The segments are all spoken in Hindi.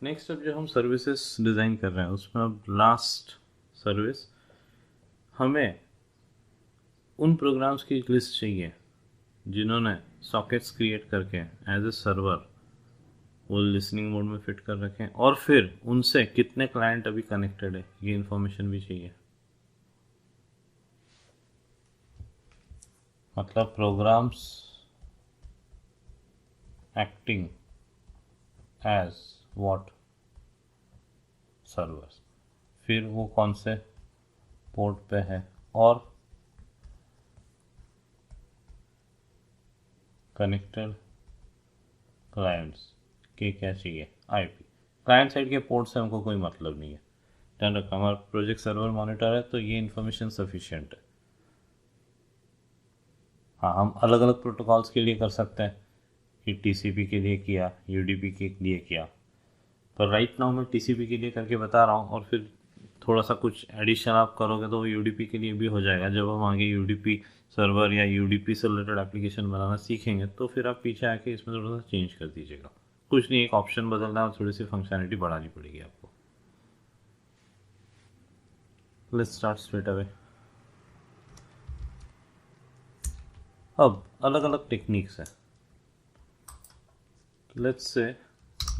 नेक्स्ट अब जो हम सर्विसेज डिज़ाइन कर रहे हैं उसमें अब लास्ट सर्विस हमें उन प्रोग्राम्स की एक लिस्ट चाहिए जिन्होंने सॉकेट्स क्रिएट करके एज ए सर्वर वो लिसनिंग मोड में फिट कर रखें और फिर उनसे कितने क्लाइंट अभी कनेक्टेड है ये इन्फॉर्मेशन भी चाहिए। मतलब programs acting as what servers, फिर वो कौन से पोर्ट पे है और कनेक्टेड क्लाइंट्स के क्या चाहिए। आईपी क्लाइंट साइड के पोर्ट से हमको कोई मतलब नहीं है। ध्यान रखना हमारा प्रोजेक्ट सर्वर मॉनिटर है तो ये इन्फॉर्मेशन सफिशिएंट है। हाँ, हम अलग अलग प्रोटोकॉल्स के लिए कर सकते हैं कि टीसीपी के लिए किया, यूडीपी के लिए किया, पर राइट नाउ मैं टीसीपी के लिए करके बता रहा हूँ और फिर थोड़ा सा कुछ एडिशन आप करोगे तो वो यूडीपी के लिए भी हो जाएगा। जब हम आगे यूडीपी सर्वर या यूडीपी से रिलेटेड एप्लीकेशन बनाना सीखेंगे तो फिर आप पीछे आके इसमें थोड़ा सा चेंज कर दीजिएगा। कुछ नहीं, एक ऑप्शन बदलना है और थोड़ी सी फंक्शनलिटी बढ़ानी पड़ेगी आपको। Let's start straight away. अब अलग अलग टेक्निक्स है। Let's say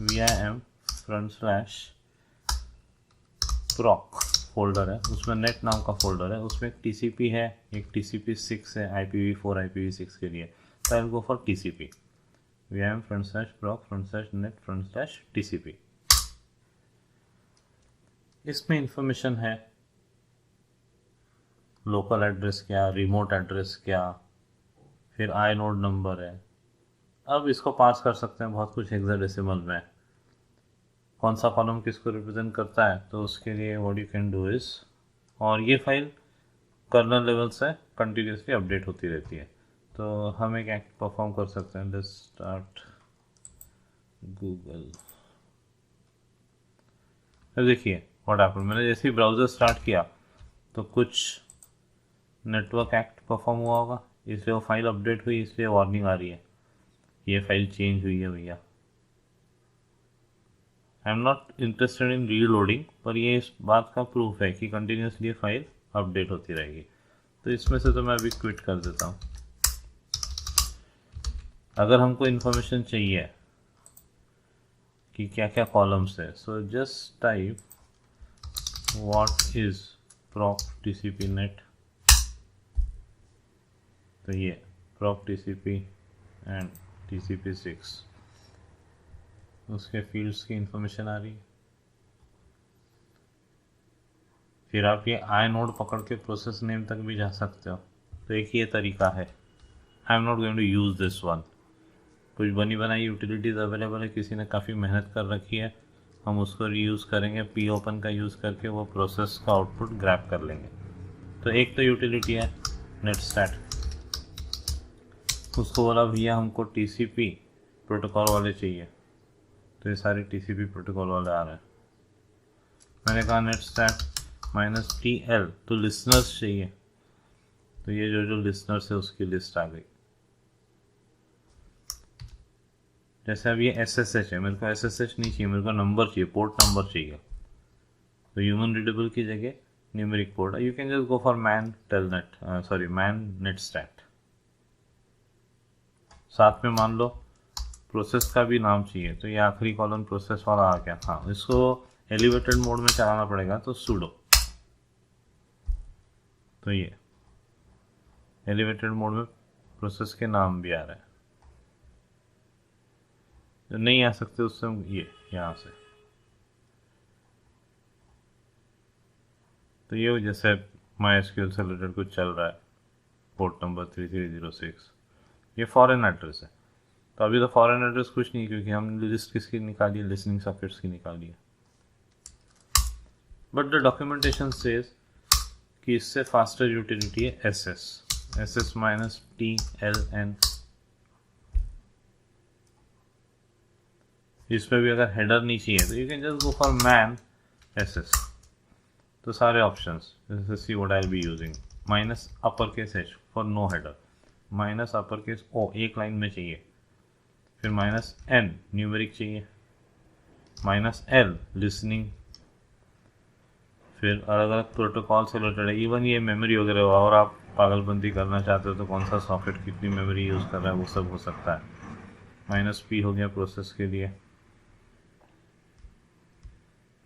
vim /proc folder है, उसमें नेट नाम का फोल्डर है, उसमें एक टीसीपी है, एक टीसीपी6 है IPv4 IPv6 के लिए। तो I will go for TCP vim /proc/net /tcp। इसमें इंफॉर्मेशन है लोकल एड्रेस क्या, रिमोट एड्रेस क्या, फिर आईनोड नंबर है। अब इसको पास कर सकते हैं बहुत कुछ हेक्साडेसिमल में, कौन सा कॉलम किसको रिप्रेजेंट करता है, तो उसके लिए what you can do is, और ये फाइल कर्नल लेवल से कंटिन्यूसली अपडेट होती रहती है। तो हम एक एक्ट परफॉर्म कर सकते हैं। Let's start Google. अब देखिए व्हाट हैपेंड, मैंने जैसे ही ब्राउज़र स्टार्ट किया तो कुछ नेटवर्क एक्ट परफॉर्म हुआ होगा, इसलिए वो फाइल अपडेट हुई, इसलिए वार्निंग आ रही है ये फाइल चेंज हुई है भैया। आई am not interested in reloading, पर ये इस बात का प्रूफ है कि कंटिन्यूसली फाइल अपडेट होती रहेगी। तो इसमें से तो मैं अभी क्विट कर देता हूँ। अगर हमको इन्फॉर्मेशन चाहिए कि क्या क्या कॉलम्स है, so just type what is proc tcp net। तो ये proc tcp एंड tcp6, उसके फील्ड्स की इंफॉर्मेशन आ रही है। फिर आप ये आई नोड पकड़ के प्रोसेस नेम तक भी जा सकते हो। तो एक ये तरीका है। I am not going to use this one. कुछ बनी बनाई यूटिलिटीज़ अवेलेबल है, किसी ने काफ़ी मेहनत कर रखी है, हम उसको रीयूज़ करेंगे। पी ओपन का यूज़ करके वो प्रोसेस का आउटपुट ग्रैब कर लेंगे। तो एक तो यूटिलिटी है नेटस्टैट, उसको बोला भैया हमको टीसीपी प्रोटोकॉल वाले चाहिए, तो ये सारे टीसीपी प्रोटोकॉल वाले आ रहे हैं। मैंने कहा नेटस्टैट -TL, तो लिसनर्स चाहिए, तो ये जो लिसनर्स है उसकी लिस्ट आ गई। जैसे अब ये SSH है, मेरे को SSH नहीं चाहिए, मेरे को नंबर चाहिए, पोर्ट नंबर चाहिए। तो ह्यूमन रीडेबल की जगह numeric port. You can just go for man netstat. साथ में मान लो प्रोसेस का भी नाम चाहिए, तो ये आखिरी कॉलम प्रोसेस वाला आ गया। हाँ, इसको एलिवेटेड मोड में चलाना पड़ेगा, तो sudo। तो ये एलिवेटेड मोड में प्रोसेस के नाम भी आ रहे हैं। जो नहीं आ सकते उससे हम ये यहाँ से, तो ये जैसे MySQL से रिलेटेड कुछ चल रहा है, पोर्ट नंबर 3306, ये फॉरेन एड्रेस है। तो अभी तो फॉरेन एड्रेस कुछ नहीं, क्योंकि हमने लिस्ट किसकी निकाली है, लिसनिंग सॉकेट्स की निकाली है। बट द डॉक्यूमेंटेशन सेज कि इससे फास्टर यूटिलिटी है SS -TLN। इसमें भी अगर हेडर नहीं चाहिए तो you can just go for man SS। तो सारे ऑप्शंस, जैसे see what I will be using, -UH for no header, -O एक लाइन में चाहिए, फिर -N न्यूमेरिक चाहिए, -L लिसनिंग, फिर अलग अलग प्रोटोकॉल से रिलेटेड है, इवन ये मेमोरी वगैरह हुआ और आप पागलबंदी करना चाहते हो तो कौन सा सॉकेट कितनी मेमोरी यूज़ कर रहा है वो सब हो सकता है। -P हो गया प्रोसेस के लिए।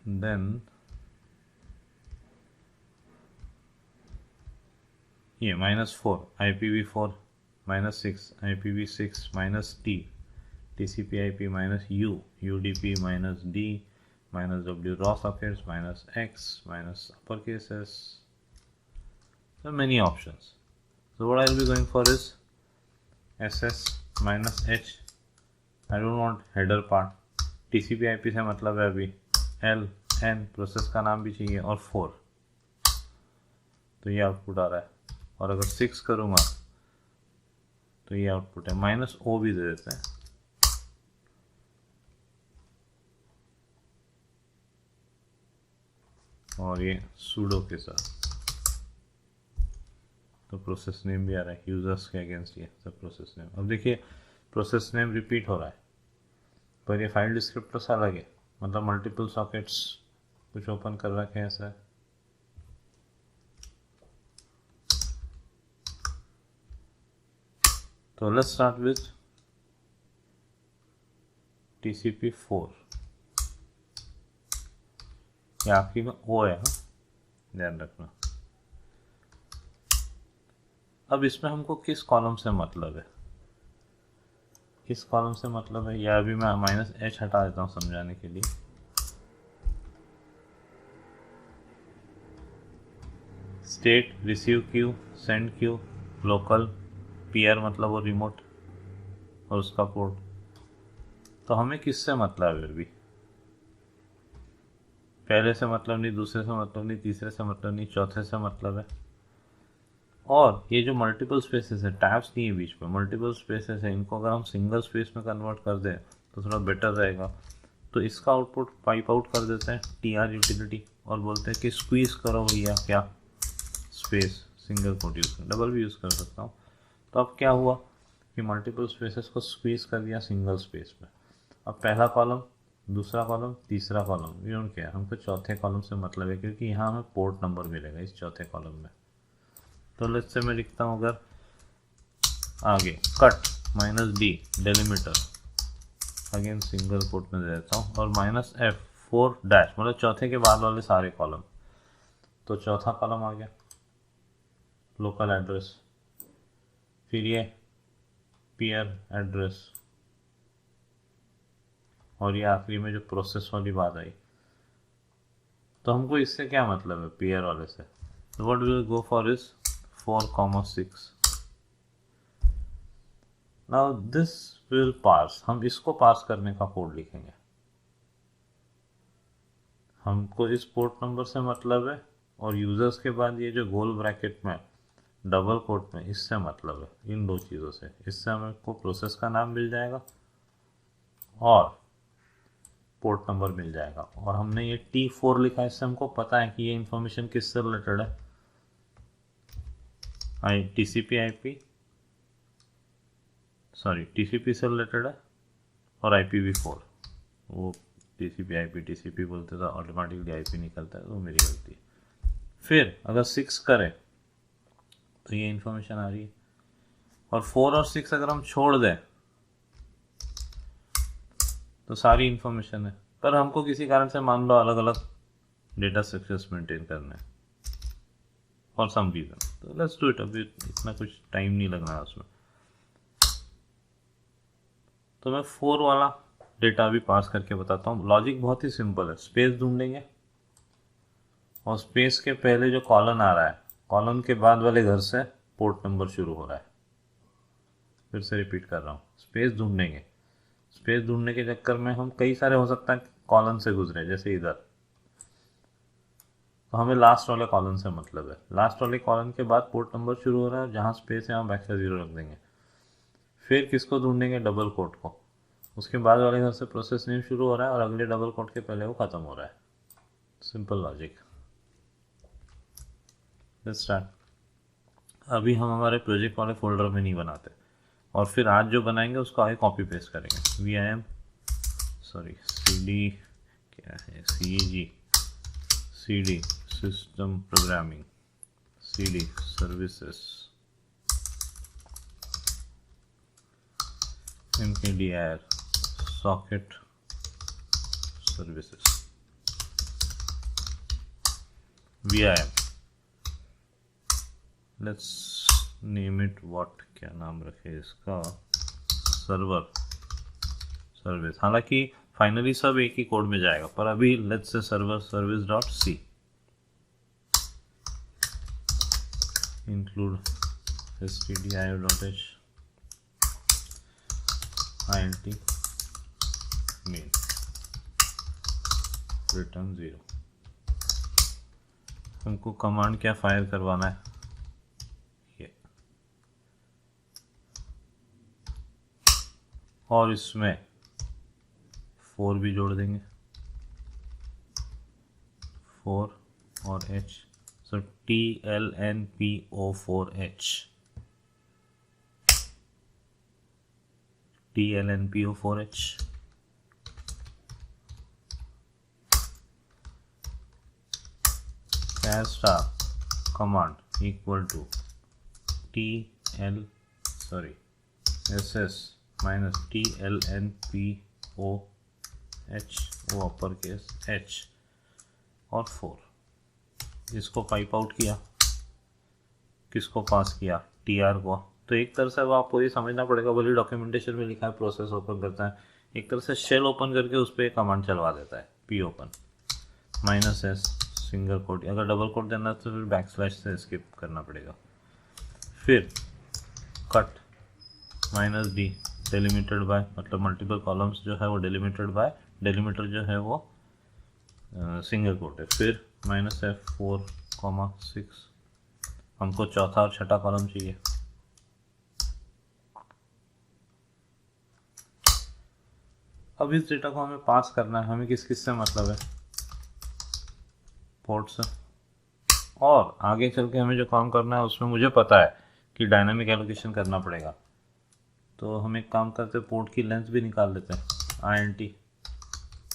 देन ये -4 IPv4, -6 IPv6, -T TCP/IP, -U UDP, -D -W raw sockets, -X uppercase S. So many options. So what I will be going for is SS -H. I don't want header part. TCP/IP से मतलब है अभी L N प्रोसेस का नाम भी चाहिए और 4, तो ये आउटपुट आ रहा है। और अगर 6 करूँगा तो ये आउटपुट है। -O भी दे देते हैं, और ये सूडो के साथ, तो प्रोसेस नेम भी आ रहा है यूजर्स के अगेंस्ट, ये सब प्रोसेस नेम। अब देखिए प्रोसेस नेम रिपीट हो रहा है, पर ये फाइल डिस्क्रिप्टर से अलग है, मतलब मल्टीपल सॉकेट्स कुछ ओपन कर रखे हैं ऐसा। तो लेट्स स्टार्ट विथ TCP4, ये आखिरी में O है, हाँ ध्यान रखना। अब इसमें हमको किस कॉलम से मतलब है, किस कॉलम से मतलब है, या अभी मैं -H हटा देता हूँ समझाने के लिए। State, receive Q, send Q, local, PR मतलब वो रिमोट और उसका पोर्ट। तो हमें किससे मतलब है अभी, पहले से मतलब नहीं, दूसरे से मतलब नहीं, तीसरे से मतलब नहीं, चौथे से मतलब है। और ये जो मल्टीपल स्पेसेस है, टैब्स नहीं है बीच में, मल्टीपल स्पेसेस है, इनको अगर हम सिंगल स्पेस में कन्वर्ट कर दें तो थोड़ा बेटर रहेगा। तो इसका आउटपुट पाइप आउट कर देते हैं TR यूटिलिटी और बोलते हैं कि स्क्वीज करो भैया क्या स्पेस, सिंगल कोट यूज़ कर, डबल भी यूज़ कर सकता हूँ। तो अब क्या हुआ कि मल्टीपल स्पेसेस को स्क्वीज कर दिया सिंगल स्पेस में। अब पहला कॉलम, दूसरा कॉलम, तीसरा कॉलम, वी डोंट केयर, हमको चौथे कॉलम से मतलब है क्योंकि यहाँ हमें पोर्ट नंबर मिलेगा इस चौथे कॉलम में। तो लेट्स से मैं लिखता हूँ अगर आगे cut -D delimiter, again single quote में दे देता हूँ, और -F 4 डैश मतलब चौथे के बाद वाले सारे कॉलम। तो चौथा कॉलम आ गया लोकल एड्रेस, फिर ये PR एड्रेस, और ये आखिरी में जो प्रोसेस वाली बात आई। तो हमको इससे क्या मतलब है PR वाले से, तो what will go for is 4,6। Now this will parse, हम इसको पार्स करने का कोड लिखेंगे। हमको इस पोर्ट नंबर से मतलब है, और यूजर्स के बाद ये जो गोल ब्रैकेट में डबल कोट में इससे मतलब है, इन दो चीज़ों से। इससे हमको प्रोसेस का नाम मिल जाएगा और पोर्ट नंबर मिल जाएगा। और हमने ये T4 लिखा है, इससे हमको पता है कि ये इंफॉर्मेशन किससे रिलेटेड है, TCP से रिलेटेड है और IPv4। वो TCP बोलते थे, ऑटोमेटिकली IP निकलता है, वो मेरी गलती है। फिर अगर 6 करें तो ये इंफॉर्मेशन आ रही है, और 4 और 6 अगर हम छोड़ दें तो सारी इंफॉर्मेशन है। पर हमको किसी कारण से मान लो अलग अलग डेटा स्ट्रक्चर्स मेंटेन करना है फॉर सम रीजन, तो लेट्स डू इट। अभी इतना कुछ टाइम नहीं लगना है उसमें। तो मैं 4 वाला डेटा भी पास करके बताता हूँ। लॉजिक बहुत ही सिंपल है, स्पेस ढूंढेंगे और स्पेस के पहले जो कॉलन आ रहा है, कॉलन के बाद वाले घर से पोर्ट नंबर शुरू हो रहा है। फिर से रिपीट कर रहा हूँ, स्पेस ढूंढेंगे। स्पेस ढूंढने के चक्कर में हम कई सारे हो सकता है कॉलन से गुजरे, जैसे इधर, तो हमें लास्ट वाले कॉलन से मतलब है। लास्ट वाले कॉलन के बाद पोर्ट नंबर शुरू हो रहा है, जहाँ स्पेस है वहाँ \0 रख देंगे। फिर किसको ढूंढेंगे, डबल कोट को। उसके बाद वाले घर से प्रोसेस नेम शुरू हो रहा है और अगले डबल कोट के पहले वो ख़त्म हो रहा है। Simple logic. Let's start. अभी हम हमारे प्रोजेक्ट वाले फोल्डर में नहीं बनाते, और फिर आज जो बनाएंगे उसको आगे कॉपी पेस्ट करेंगे। cd क्या है, CG, CD system programming, CD services, MKDIR socket services, VIM, let's name it what, क्या नाम रखे इसका, सर्वर सर्विस। हालांकि फाइनली सब एक ही कोड में जाएगा, पर अभी let's say server service dot C include stdio.h int main return 0। हमको कमांड क्या फायर करवाना है, ये, और इसमें 4 भी जोड़ देंगे, 4 और h, so TLNPO4H, TLNPO4H, char star command equal to SS minus TLNPOH वो अपर केस H और 4। इसको पाइप आउट किया, किसको पास किया, TR को। तो एक तरह से अब आपको ये समझना पड़ेगा, बोली डॉक्यूमेंटेशन में लिखा है प्रोसेस ओपन करता है, एक तरह से शेल ओपन करके उस पर कमांड चलवा देता है, P open -S single quote, अगर डबल कोट देना तो फिर बैकस्लैश से स्किप करना पड़ेगा, फिर कट -D डेलिमिटेड बाय, मतलब मल्टीपल कॉलम्स जो है वो डेलिमिटेड बाय, डेलिमिटर जो है वो सिंगल कोट है, फिर -F4,6, हमको चौथा और छठा कॉलम चाहिए। अब इस डेटा को हमें पास करना है, हमें किस किस से मतलब है, पोर्ट से, और आगे चल के हमें जो काम करना है उसमें मुझे पता है कि डायनामिक एलोकेशन करना पड़ेगा। तो हम एक काम करते हैं, पोर्ट की लेंथ भी निकाल लेते हैं, INT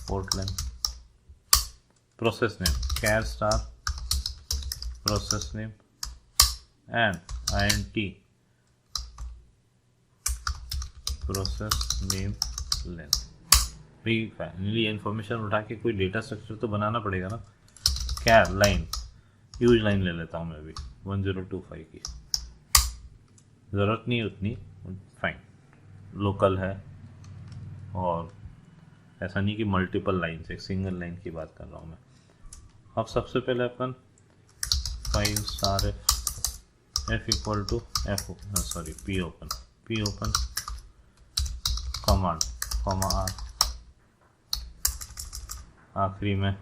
port length, process name char star process name and INT process name length. भाई फाइनली इन्फॉर्मेशन उठा के कोई डेटा स्ट्रक्चर तो बनाना पड़ेगा ना। क्या लाइन, ह्यूज लाइन ले लेता हूँ मैं भी 1025 की, ज़रूरत नहीं उतनी, फाइन, लोकल है, और ऐसा नहीं कि मल्टीपल लाइन से, एक सिंगल लाइन की बात कर रहा हूँ मैं। अब सबसे पहले अपन 5 star f equal to P open command R, आखिरी में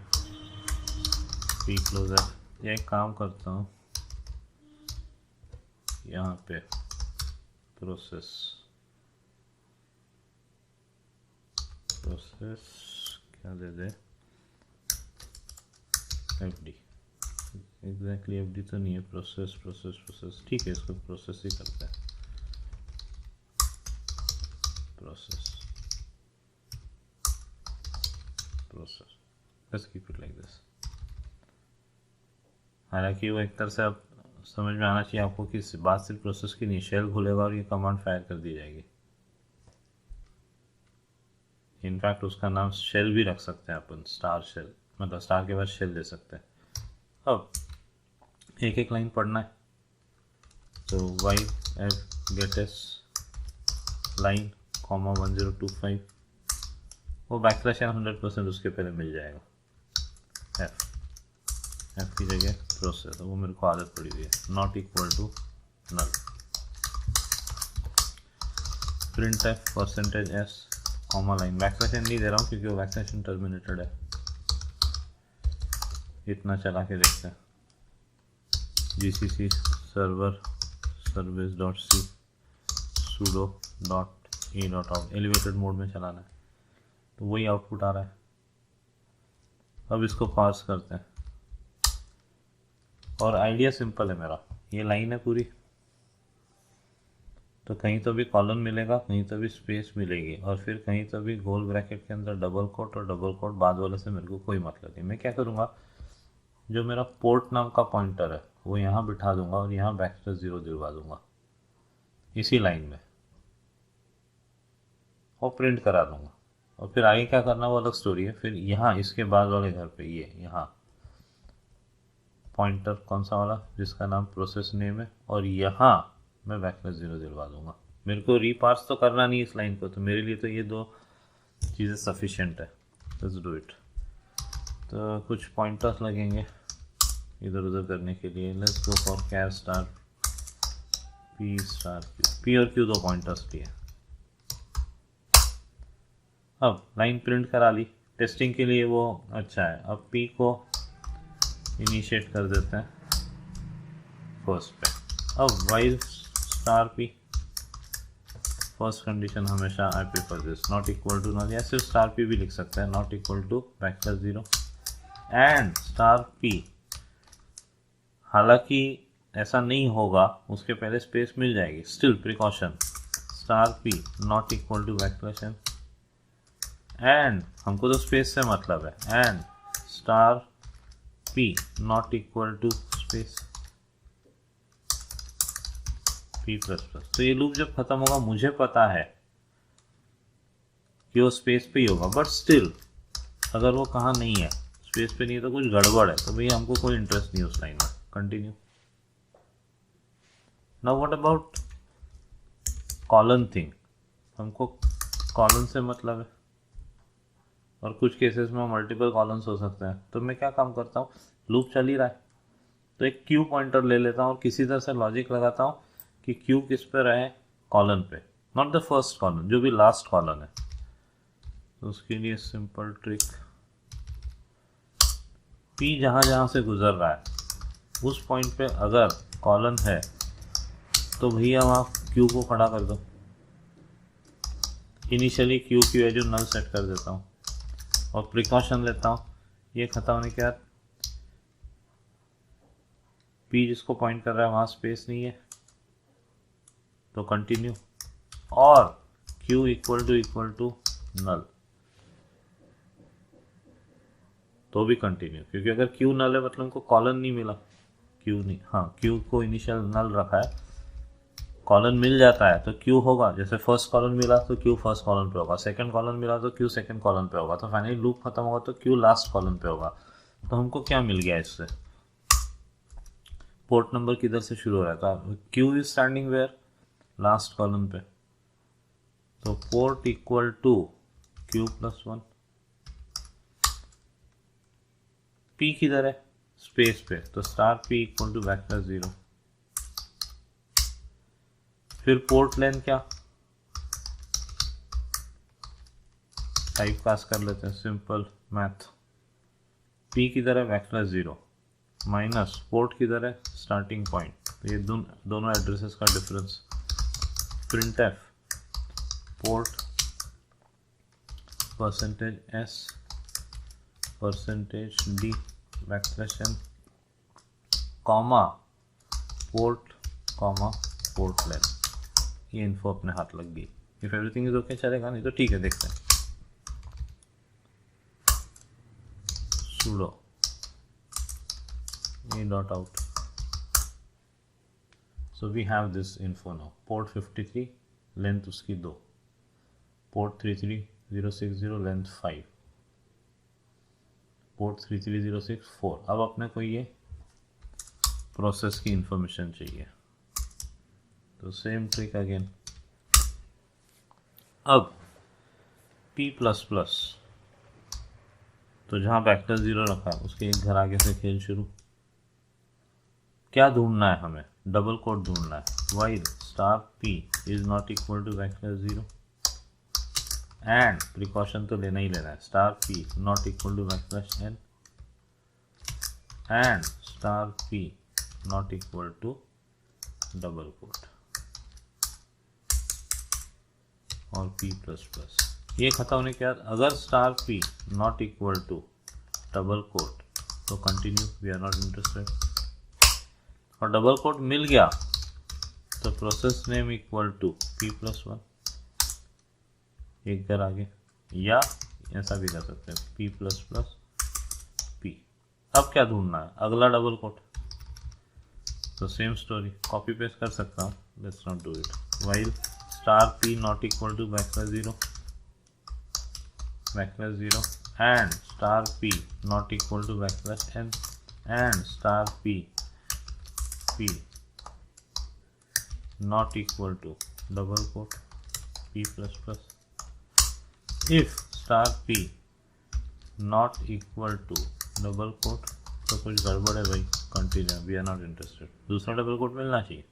P क्लोजर। यह एक काम करता हूँ, यहाँ पे प्रोसेस क्या दे दे, FD, एग्जैक्टली FD तो नहीं है, प्रोसेस ठीक है, इसको प्रोसेस ही करता है, process let's keep it like this. हालांकि वो एक तरह से अब समझ में आना चाहिए आपको कि बात सिर्फ प्रोसेस की नहीं, शेल खुलेगा और ये कमांड फायर कर दी जाएगी। इनफैक्ट उसका नाम शेल भी रख सकते हैं अपन, स्टार शेल, मतलब स्टार के बाद शेल दे सकते हैं। अब एक एक लाइन पढ़ना है, तो y f get s line 1025, वो बैकस्लैश 100% उसके पहले मिल जाएगा, f की जगह प्रोसेस, वो मेरे को आदत पड़ी हुई है, not equal to null, print f %s comma line, backslash नहीं दे रहा हूँ क्योंकि वो बैकस्लैश टर्मिनेटेड है। इतना चला के देखते हैं, gcc server service.c sudo.a.out elevated mode में चलाना है, तो वही आउटपुट आ रहा है। अब इसको पास करते हैं, और आइडिया सिंपल है मेरा, ये लाइन है पूरी, तो कहीं तो भी कॉलन मिलेगा, कहीं तो भी स्पेस मिलेगी, और फिर कहीं तो भी गोल ब्रैकेट के अंदर डबल कोट, और डबल कोट बाद वाले से मेरे को कोई मतलब नहीं। मैं क्या करूँगा, जो मेरा पोर्ट नाम का पॉइंटर है वो यहाँ बिठा दूंगा और यहाँ बैकस्लैश 0 दिलवा दूंगा इसी लाइन में, और प्रिंट करा दूंगा। और फिर आगे क्या करना वो अलग स्टोरी है। फिर यहाँ इसके बाद वाले घर पे ये यहाँ पॉइंटर कौन सा वाला जिसका नाम प्रोसेस नेम है, और यहाँ मैं बैकस्लैश 0 दिलवा दूंगा। मेरे को रीपार्स तो करना नहीं इस लाइन को, तो मेरे लिए तो ये दो चीज़ें सफिशिएंट है। Let's do it. तो कुछ पॉइंटर्स लगेंगे इधर उधर करने के लिए। Let's go for char star P star P और क्यू, दो पॉइंटर्स लिए। अब लाइन प्रिंट करा ली, टेस्टिंग के लिए वो अच्छा है। अब पी को इनिशिएट कर देते हैं फर्स्ट पे। अब while star P, first condition हमेशा I prefer this not equal to null, या सिर्फ स्टार पी भी लिख सकते हैं, not equal to backslash 0 and star P. हालांकि ऐसा नहीं होगा, उसके पहले स्पेस मिल जाएगी, still precaution star P not equal to backslash N, and हमको तो स्पेस से मतलब है, and star P not equal to space P plus plus. तो ये लूप जब खत्म होगा, मुझे पता है कि वो स्पेस पे ही होगा, बट स्टिल अगर वो कहाँ नहीं है, स्पेस पे नहीं है, तो कुछ गड़बड़ है, तो भैया हमको कोई इंटरेस्ट नहीं उस लाइन में। Continue. Now what about colon thing, हमको कॉलन से मतलब है, और कुछ केसेस में मल्टीपल कॉलम्स हो सकते हैं। तो मैं क्या काम करता हूँ, लूप चल ही रहा है तो एक क्यू पॉइंटर ले लेता हूँ और किसी तरह से लॉजिक लगाता हूँ कि क्यू किस पे रहे, कॉलन पे, नॉट द फर्स्ट कॉलन, जो भी लास्ट कॉलन है। तो उसके लिए सिंपल ट्रिक, पी जहाँ जहाँ से गुजर रहा है उस पॉइंट पे अगर कॉलन है तो भैया वहाँ क्यू को खड़ा कर दो। इनिशियली क्यू की वैल्यू नल सेट कर देता हूँ और प्रिकॉशन लेता हूँ, ये खत्म होने के बाद पी जिसको पॉइंट कर रहा है वहाँ स्पेस नहीं है तो कंटिन्यू, और क्यू इक्वल टू नल तो भी कंटिन्यू, क्योंकि अगर क्यू नल है मतलब हमको कॉलन नहीं मिला, क्यू नहीं, हाँ क्यू को इनिशियल नल रखा है, कॉलन मिल जाता है तो क्यू होगा, जैसे फर्स्ट कॉलन मिला तो क्यू फर्स्ट कॉलन पे होगा, सेकंड कॉलन मिला तो क्यू सेकंड कॉलन पे होगा, तो फाइनली लूप खत्म होगा तो क्यू लास्ट कॉलन पे होगा। तो हमको क्या मिल गया इससे, पोर्ट नंबर किधर से शुरू हो रहा था, Q is standing where, last colon पे, तो port equal to Q plus 1, P किधर है, स्पेस पे, तो star P equal to backslash 0। फिर पोर्ट लेंथ क्या, टाइप कास्ट कर लेते हैं, सिंपल मैथ, पी किधर है, बैकस्लैश 0 माइनस पोर्ट किधर है, स्टार्टिंग पॉइंट, तो ये दोनों एड्रेसेस का difference, print F port %s %d backslash n comma port comma port length. ये इन्फो अपने हाथ लग गई। इफ एवरीथिंग इज ओके चलेगा, नहीं तो ठीक है, देखते हैं। sudo a dot out, so we have this info now, port 53 length उसकी 2, पोर्ट 33060 लेंथ 5, पोर्ट 3306 4। अब अपने को ये प्रोसेस की इंफॉर्मेशन चाहिए, तो सेम ट्रिक अगेन। अब P++, तो जहाँ बैकस्लैश 0 रखा है उसके एक घर आगे से खेल शुरू। क्या ढूंढना है हमें, डबल कोट ढूंढना है, while star P is not equal to backslash 0 and precaution तो लेना ही लेना है, star P not equal to backslash N and star P not equal to double quote और P++। ये खत्म होने के बाद अगर star P not equal to double quote तो continue, we are not interested. और डबल कोट मिल गया तो process name equal to p+1 एक घर आगे, या ऐसा भी कर सकते हैं p++p। अब क्या ढूंढना है, अगला डबल कोट। तो सेम स्टोरी कॉपी पेस्ट कर सकता हूँ, let's not do it. While *p not equal to \0 and *p not equal to \n and *p not equal to double quote p++। if *p not equal to double quote तो कुछ गड़बड़ है भाई, continue, we are not interested. दूसरा डबल कोट मिलना चाहिए,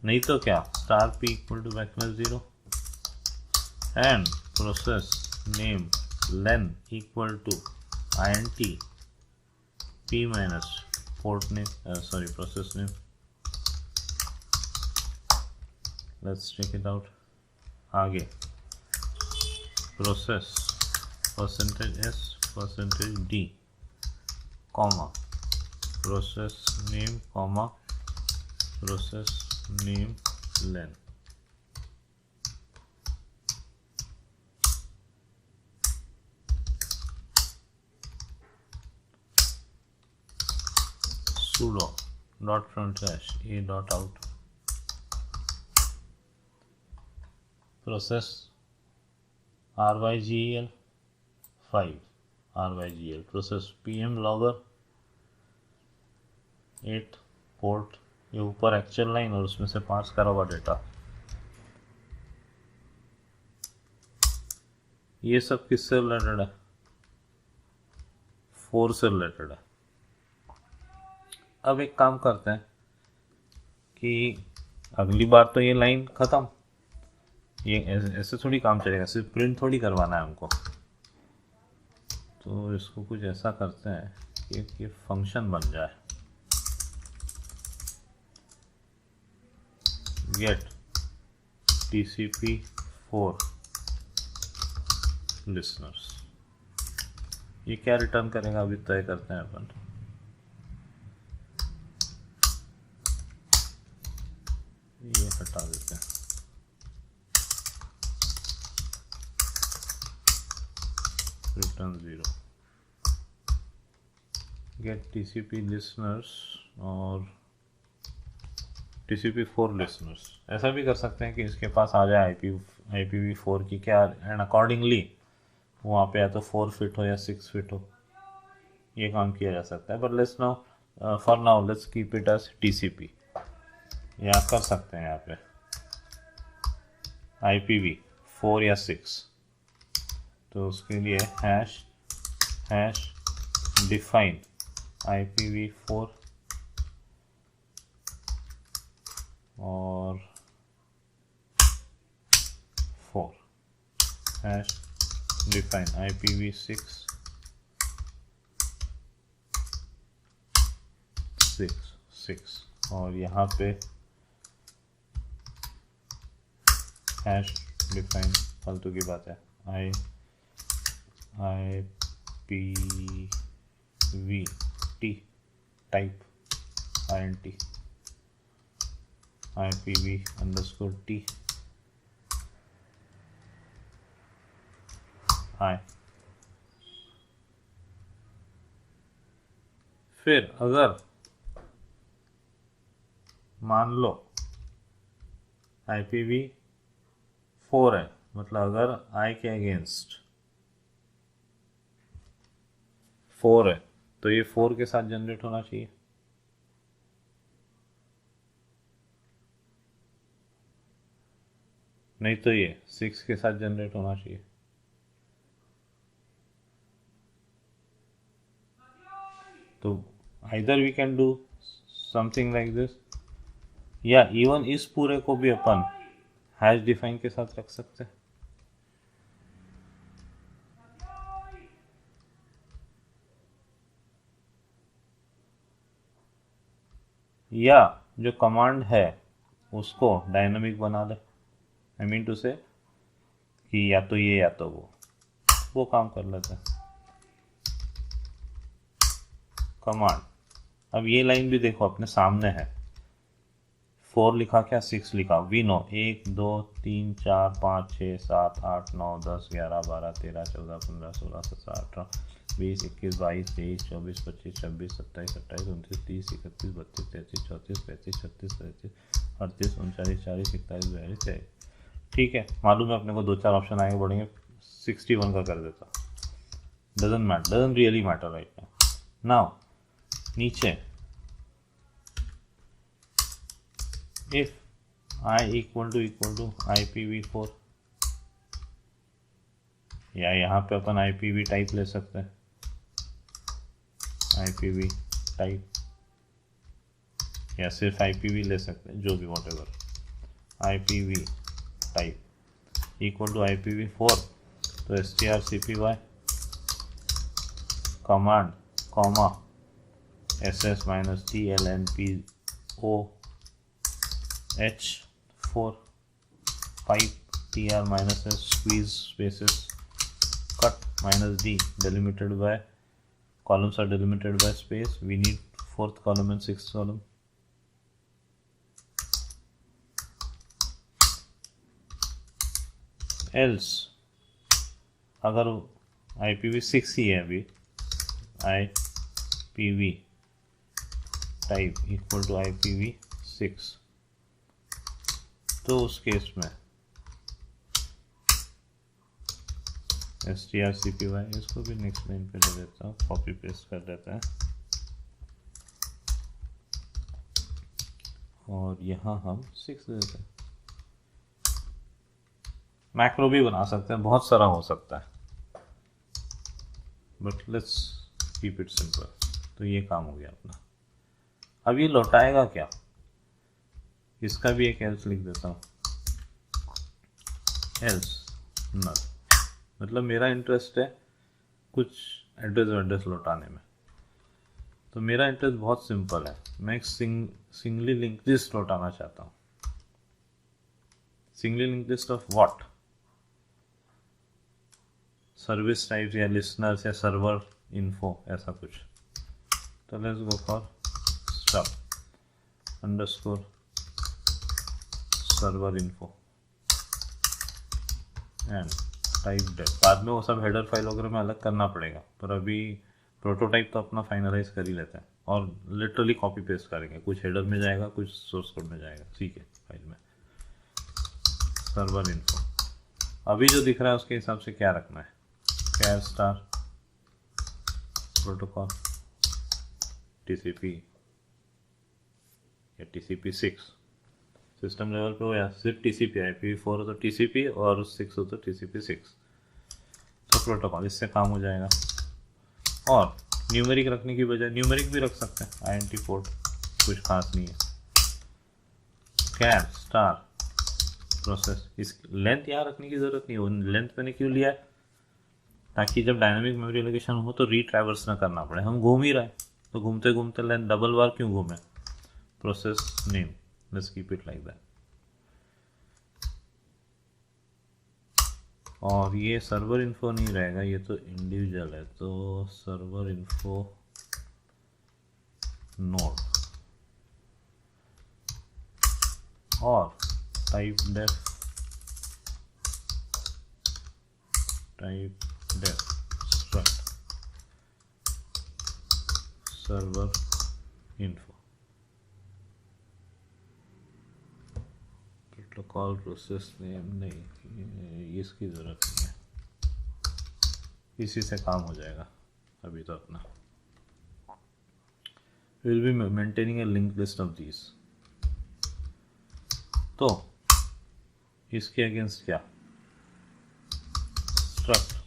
नहीं तो क्या, *p equal to \0 and process name len equal to int p minus port name, sorry process name. Let's check it out. आगे process %s%d comma process name comma process name len। sudo ./a .out process rygel 5 rygel process pm logger 8 port, ये ऊपर एक्चुअल लाइन और उसमें से पास करा हुआ डेटा। ये सब किससे रिलेटेड है, 4 से रिलेटेड है। अब एक काम करते हैं कि अगली बार तो ये लाइन ख़त्म, ये ऐसे थोड़ी काम चलेगा, सिर्फ प्रिंट थोड़ी करवाना है हमको। तो इसको कुछ ऐसा करते हैं कि ये फंक्शन बन जाए, गेट TCP4 लिसनर्स। ये क्या रिटर्न करेगा अभी तय करते हैं अपन। ये हटा देते हैं, रिटर्न 0। गेट TCP लिसनर्स और TCP4 लिसनर्स। ऐसा भी कर सकते हैं कि इसके पास आ जाए IPv4 की क्या, एंड अकॉर्डिंगली वहाँ पे या तो 4 फिट हो या 6 फिट हो, ये काम किया जा सकता है। But let's now for now let's keep it as TCP। या कर सकते हैं यहाँ पे IPv4 या 6, तो उसके लिए हैश डिफाइन IPv4 और 4 हैश डिफाइन IPv6 6 और यहाँ पे हैश डिफाइन, फालतू की बात है, IPv type int IPv_t hi। फिर अगर मान लो IPv4 है, मतलब अगर I के अगेंस्ट 4 है तो ये 4 के साथ जनरेट होना चाहिए, नहीं तो ये 6 के साथ जनरेट होना चाहिए। तो either we can do something like this, या इवन इस पूरे को भी अपन हैश डिफाइन के साथ रख सकते हैं। या जो कमांड है उसको डायनामिक बना ले, आई मीन टू से कि या तो ये या तो वो काम कर लेते हैं कमांड। अब ये लाइन भी देखो अपने सामने है, 4 लिखा क्या 6 लिखा, वी नो 1 2 3 4 5 6 7 8 9 10 11 12 13 14 15 16 17 18 20 21 22 23 24 25 26 27 28 29 30 31 32 33 34 35 36 37 38 39 40 41 42 43। ठीक है, मालूम है अपने को 2-4 ऑप्शन आएंगे बढ़ेंगे, 61 का कर देता, doesn't matter, doesn't really matter right now. नीचे if I equal to IPv4, या यहाँ पे अपन IPv टाइप ले सकते हैं, IPv टाइप, या सिर्फ IPv ले सकते हैं, जो भी whatever, IPv type equal to IPv4, तो strcpy command comma ss minus t lnpo h4 pipe tr minus s squeeze spaces cut minus d delimited by columns are delimited by space, we need 4th column and 6th column. else अगर IPv6 ही है अभी, IPv type equal to IPv6, तो उस केस में strcpy, इसको भी नेक्स्ट लाइन पे ले देता हूँ, कॉपी पेस्ट कर देते हैं, और यहाँ हम 6 दे देते हैं। मैक्रो भी बना सकते हैं, बहुत सारा हो सकता है, but let's keep it simple. तो ये काम हो गया अपना। अब ये लौटाएगा क्या, इसका भी एक एल्स लिख देता हूँ, एल्स नल, मतलब मेरा इंटरेस्ट है कुछ एड्रेस लौटाने में, तो मेरा इंटरेस्ट बहुत सिंपल है, मैं एक सिंगली लिंक लिस्ट लौटाना चाहता हूँ। Singly link list of what, service types या लिसनर्स या सर्वर इन्फो, ऐसा कुछ। तो let's go for stuff underscore server info and type date. बाद में वो सब हेडर फाइल वगैरह में अलग करना पड़ेगा, पर अभी प्रोटोटाइप तो अपना फाइनलाइज कर ही लेते हैं, और लिटरली कॉपी पेस्ट करेंगे, कुछ हेडर में जाएगा कुछ सोर्स कोड में जाएगा, ठीक है, फाइल में सर्वर इन्फो। अभी जो दिख रहा है उसके हिसाब से क्या रखना है, कैर स्टार प्रोटोकॉल TCP या TCP6 सिस्टम लेवल पे हो, या सिर्फ TCP, IPv4 हो तो TCP और 6 हो तो TCP6, तो प्रोटोकॉल, इससे काम हो जाएगा। और न्यूमेरिक रखने की बजाय न्यूमेरिक भी रख सकते हैं, INT पोर्ट कुछ खास नहीं है। कैर स्टार प्रोसेस, इस लेंथ यहाँ रखने की ज़रूरत नहीं है, लेंथ मैंने क्यों लिया है, ताकि जब डायनामिक मेमोरी एलोकेशन हो तो रीट्रैवर्स ना करना पड़े, हम घूम ही रहे तो घूमते घूमते लेंथ डबल बार क्यों घूमे। Process name, let's keep it like that. और ये सर्वर इन्फो नहीं रहेगा, ये तो इंडिविजुअल है, तो सर्वर इन्फो नोड और type def struct server info protocol process name नहीं, इसकी ज़रूरत नहीं है, इसी से काम हो जाएगा अभी तो अपना। Will be maintaining A link list of these, तो इसके अगेंस्ट क्या, struct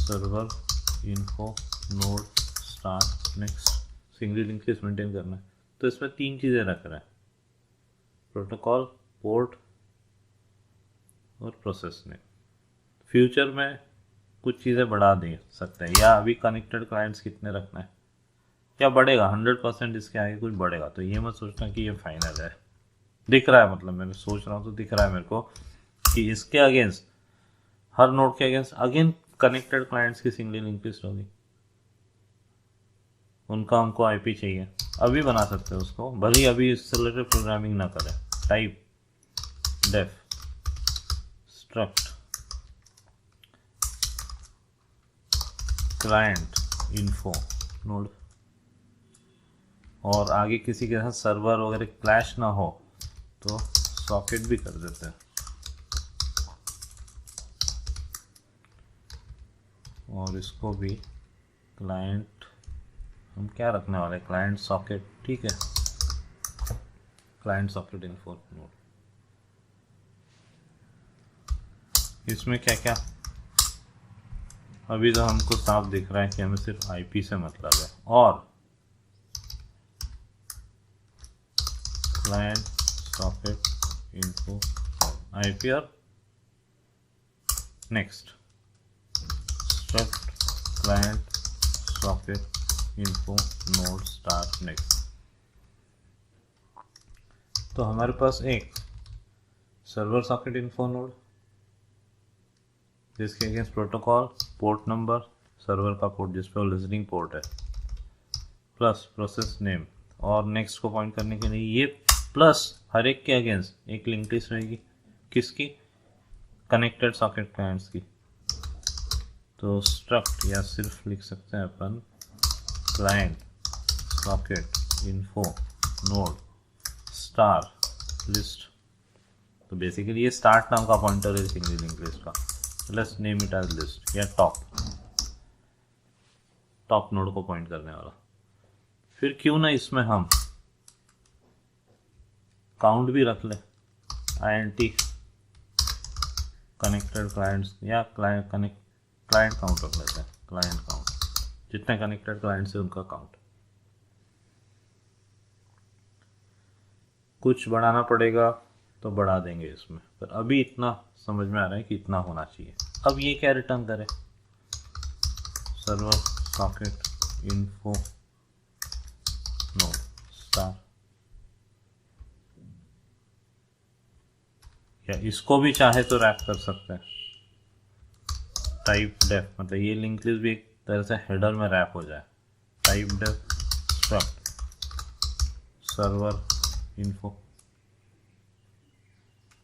server info node start next, singly link list maintain करना है, तो इसमें 3 चीज़ें रख रहा है, प्रोटोकॉल, पोर्ट और प्रोसेस नेम। फ्यूचर में कुछ चीज़ें बढ़ा दे सकते हैं, या अभी कनेक्टेड क्लाइंट्स कितने रखना है, क्या बढ़ेगा 100%, इसके आगे कुछ बढ़ेगा, तो ये मत सोचना कि ये फाइनल है, दिख रहा है, मतलब मैं सोच रहा हूँ तो दिख रहा है मेरे को कि इसके अगेंस्ट, हर नोड के अगेंस्ट अगेन कनेक्टेड क्लाइंट्स की सिंगली लिंक लिस्ट होगी, उनका हमको आईपी चाहिए, अभी बना सकते हैं उसको, भले ही अभी इससे रिलेटेड प्रोग्रामिंग ना करें। Type def struct client info node, और आगे किसी के साथ सर्वर वगैरह क्लैश ना हो तो सॉकेट भी कर देते हैं। और इसको भी क्लाइंट, हम क्या रखने वाले, क्लाइंट सॉकेट, ठीक है, क्लाइंट सॉकेट इन्फो नोड। इसमें क्या क्या, अभी तो हमको साफ दिख रहा है कि हमें सिर्फ आईपी से मतलब है, और क्लाइंट सॉकेट इन्फो आईपी और next struct client socket info node star next. तो हमारे पास एक सर्वर सॉकेट इन्फो नोड जिसके against protocol, port number, server का पोर्ट जिस पे लिसनिंग पोर्ट है, प्लस प्रोसेस नेम, और नेक्स्ट को पॉइंट करने के लिए ये प्लस हर एक के अगेंस्ट एक लिंक लिस्ट रहेगी, किसकी, कनेक्टेड सॉकेट क्लाइंट्स की। तो स्ट्रक्ट या सिर्फ लिख सकते हैं अपन client socket info node star list. तो बेसिकली ये स्टार्ट नाम का पॉइंटर है सिंगल लिंक लिस्ट का, let's name it as list, या टॉप नोड को पॉइंट करने वाला। फिर क्यों ना इसमें हम काउंट भी रख ले, INT कनेक्टेड क्लाइंट्स, या क्लाइंट काउंट रख लेते हैं, क्लाइंट काउंट, जितने कनेक्टेड क्लाइंट्स है उनका काउंट। कुछ बढ़ाना पड़ेगा तो बढ़ा देंगे इसमें, पर अभी इतना समझ में आ रहा है कि इतना होना चाहिए। अब ये क्या रिटर्न करे, server socket info node star, या इसको भी चाहे तो रैप कर सकते हैं, टाइप डेफ, मतलब ये लिंक लिस्ट भी एक तरह से हेडर में रैप हो जाए, type def struct server info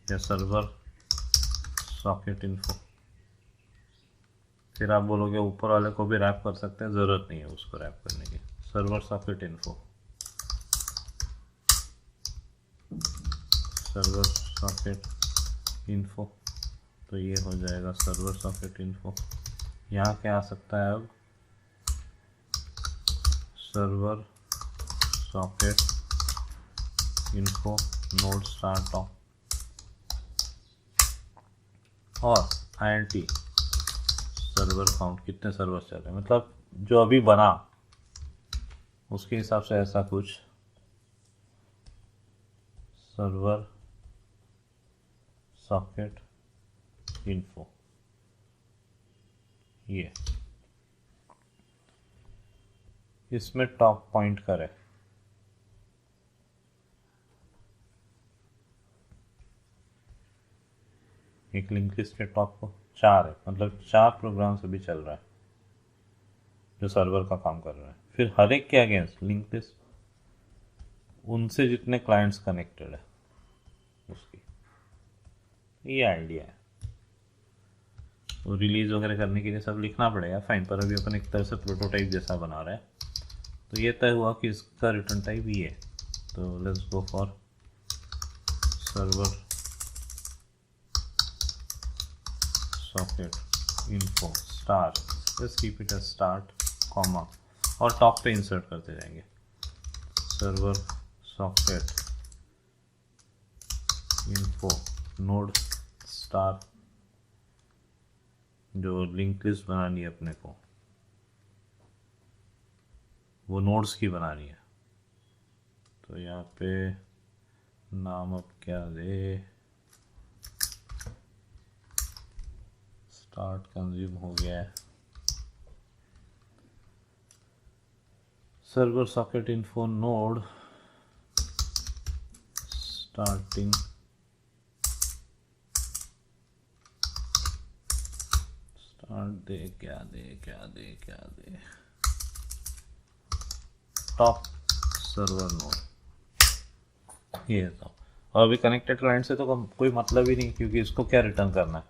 या सर्वर सॉकेट इन्फो। फिर आप बोलोगे ऊपर वाले को भी रैप कर सकते हैं, ज़रूरत नहीं है उसको रैप करने की, server socket info, server socket info, तो ये हो जाएगा सर्वर सॉकेट इन्फो। यहाँ क्या आ सकता है अब, server socket info node star top, और INT सर्वर काउंट, कितने सर्वर चल रहे हैं, मतलब जो अभी बना उसके हिसाब से ऐसा कुछ, सर्वर सॉकेट इन्फो, ये इसमें टॉप पॉइंट करे, एक लिंक लिस्ट के टॉप को 4 है, मतलब 4 प्रोग्राम्स अभी चल रहा है जो सर्वर का काम कर रहा है। फिर हर एक के अगेंस्ट लिंक लिस्ट, उनसे जितने क्लाइंट्स कनेक्टेड है उसकी, ये आइडिया है। वो रिलीज वगैरह करने के लिए सब लिखना पड़ेगा फाइन, पर अभी अपन एक तरह से प्रोटोटाइप जैसा बना रहे हैं। तो ये तय हुआ कि इसका रिटर्न टाइप ये है, तो let's go for server socket info star, just keep it as start comma, और टॉप पे इंसर्ट करते जाएंगे, server socket info node star, जो लिंक लिस्ट बनानी है अपने को, वो नोड्स की बनानी है। तो यहाँ पे नाम अब क्या दे, स्टार्ट कंज्यूम हो गया है, server socket info node starting start दे, क्या दे, टॉप सर्वर नोड, ये था। और अभी कनेक्टेड क्लाइंट से तो कोई मतलब ही नहीं, क्योंकि इसको क्या रिटर्न करना है,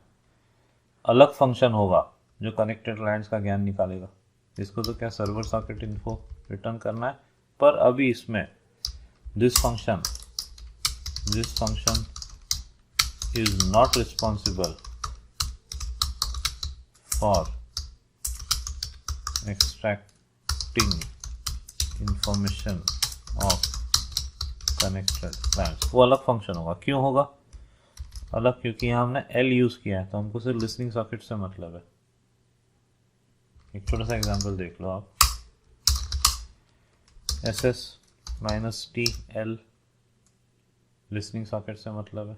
अलग फंक्शन होगा जो कनेक्टेड क्लाइंट्स का ज्ञान निकालेगा। इसको तो क्या सर्वर सॉकेट इन्फो रिटर्न करना है। पर अभी इसमें this function is not responsible for extracting information of connected clients, वो अलग फंक्शन होगा। क्यों होगा अलग? क्योंकि यहाँ हमने एल यूज़ किया है, तो हमको सिर्फ लिसनिंग सॉकेट से मतलब है। एक छोटा सा एग्जांपल देख लो आप, SS-T-L लिसनिंग सॉकेट से मतलब है।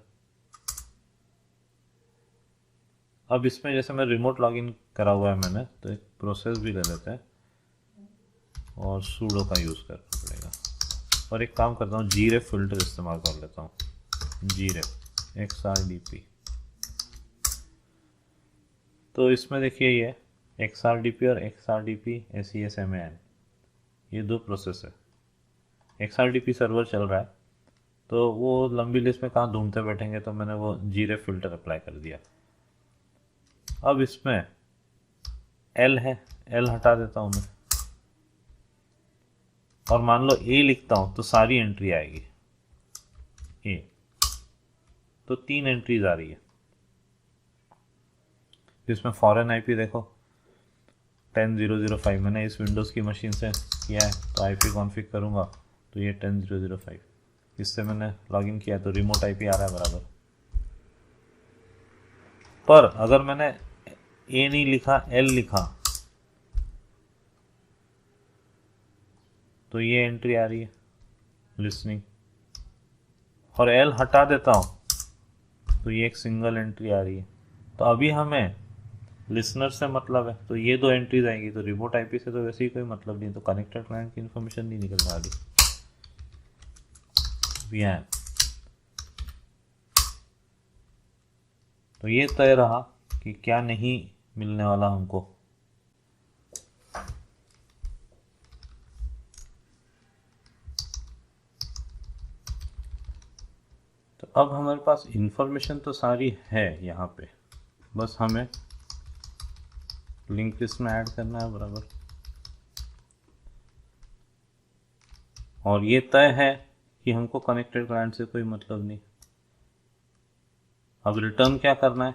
अब इसमें जैसे मैं रिमोट लॉगिन करा हुआ है मैंने, तो एक प्रोसेस भी ले लेते हैं और सूडो का यूज़ करना पड़ेगा। और एक काम करता हूँ, grep फिल्टर इस्तेमाल कर लेता हूँ, grep XRDP। तो इसमें देखिए ये XRDP और XRDP SESMAN, ये दो प्रोसेस है। XRDP सर्वर चल रहा है, तो वो लंबी लिस्ट में कहाँ ढूंढते बैठेंगे, तो मैंने वो grep फिल्टर अप्लाई कर दिया। अब इसमें L है, L हटा देता हूँ मैं, और मान लो A लिखता हूँ तो सारी एंट्री आएगी A, तो 3 एंट्रीज आ रही है। इसमें फॉरेन आईपी देखो 10005, मैंने इस विंडोज़ की मशीन से किया है, तो आईपी कॉन्फ़िग करूँगा तो ये 10005। इससे मैंने लॉगिन किया तो रिमोट आईपी आ रहा है बराबर। पर अगर मैंने A नहीं लिखा, L लिखा, तो ये एंट्री आ रही है लिसनिंग, और L हटा देता हूँ तो ये एक सिंगल एंट्री आ रही है। तो अभी हमें लिसनर से मतलब है, तो ये 2 एंट्रीज आएंगी। तो रिमोट आईपी से तो वैसे ही कोई मतलब नहीं, तो कनेक्टेड क्लाइंट की इन्फॉर्मेशन नहीं निकलने वाली। VAN, तो ये तय रहा कि क्या नहीं मिलने वाला हमको। तो अब हमारे पास इंफॉर्मेशन तो सारी है यहाँ पे, बस हमें लिंक लिस्ट में ऐड करना है बराबर। और ये तय है कि हमको कनेक्टेड क्लाइंट से कोई मतलब नहीं। अब रिटर्न क्या करना है,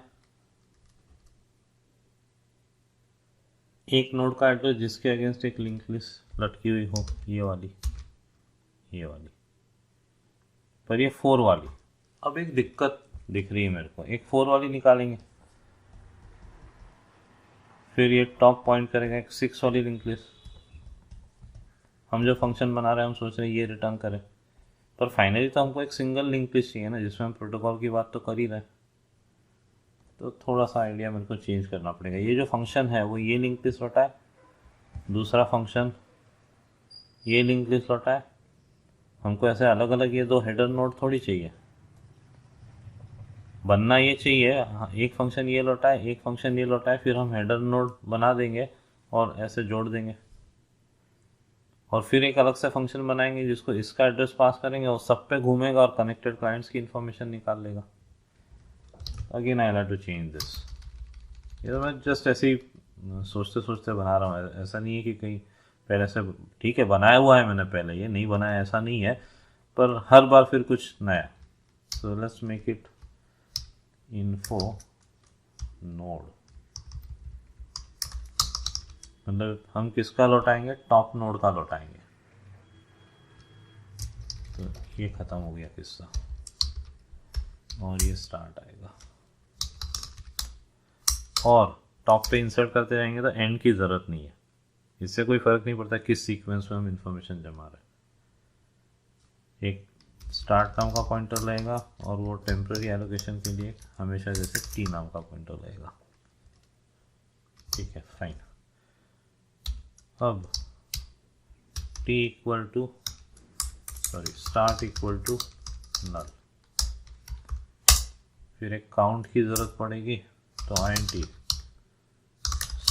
एक नोड का एड्रेस जिसके अगेंस्ट एक लिंक लिस्ट लटकी हुई हो, ये वाली पर ये 4 वाली। अब एक दिक्कत दिख रही है मेरे को, एक 4 वाली निकालेंगे, फिर ये टॉप पॉइंट करेगा एक 6 वाली लिंक लिस्ट। हम जो फंक्शन बना रहे हैं हम सोच रहे हैं ये रिटर्न करें, पर फाइनली तो हमको एक सिंगल लिंक लिस्ट चाहिए ना, जिसमें हम प्रोटोकॉल की बात तो कर ही रहे हैं। तो थोड़ा सा आइडिया मेरे को चेंज करना पड़ेगा। ये जो फंक्शन है वो ये लिंक लिस्ट लौटा है, दूसरा फंक्शन ये लिंक लिस्ट लौटा है। हमको ऐसे अलग अलग ये 2 हेडर नोड थोड़ी चाहिए, बनना ये चाहिए एक फंक्शन ये लौटा है, एक फंक्शन ये लौटा है, फिर हम हेडर नोड बना देंगे और ऐसे जोड़ देंगे, और फिर एक अलग से फंक्शन बनाएंगे जिसको इसका एड्रेस पास करेंगे और सब पे घूमेगा और कनेक्टेड क्लाइंट्स की इन्फॉर्मेशन निकाल लेगा। Again I have to change this. ये तो मैं जस्ट ऐसे ही सोचते सोचते बना रहा हूँ, ऐसा नहीं है कि कहीं पहले से, ठीक है बनाया हुआ है मैंने पहले, ये नहीं बनाया ऐसा नहीं है, पर हर बार फिर कुछ नया। So let's make it info node, मतलब हम किसका लौटाएंगे, टॉप नोड का लौटाएंगे। तो ये ख़त्म हो गया किस्सा, और ये स्टार्ट आएगा, और टॉप पे इंसर्ट करते रहेंगे तो एंड की ज़रूरत नहीं है। इससे कोई फ़र्क नहीं पड़ता किस सीक्वेंस में हम इंफॉर्मेशन जमा रहे हैं। एक स्टार्ट नाम का पॉइंटर लगेगा और वो टेम्पररी एलोकेशन के लिए हमेशा जैसे टी नाम का पॉइंटर लगेगा। ठीक है, फाइन। अब T equal to start equal to null, फिर एक काउंट की ज़रूरत पड़ेगी, तो INT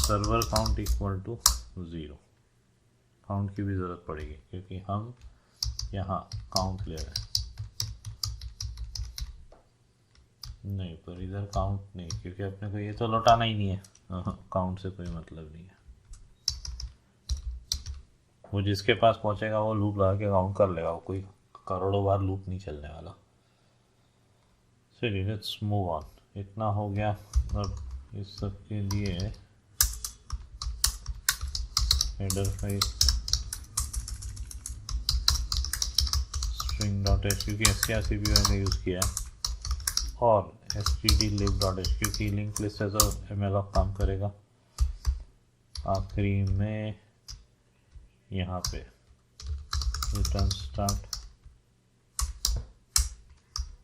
server count equal to 0। Count की भी ज़रूरत पड़ेगी क्योंकि हम यहाँ काउंट ले रहे हैं। नहीं, पर इधर काउंट नहीं, क्योंकि अपने को ये तो लौटाना ही नहीं है। काउंट से कोई मतलब नहीं है। वो जिसके पास पहुंचेगा वो लूप लगा के काउंट कर लेगा, वो कोई करोड़ों बार लूप नहीं चलने वाला। चलिए लेट्स मूव ऑन। इतना हो गया। अब इस सब के लिए हेडर फाइल string.h क्योंकि strcpy का यूज़ किया है, और stdlib.h क्योंकि लिंक लिस्ट है तो malloc काम करेगा। आखिरी में यहाँ पे रिटर्न स्टार्ट,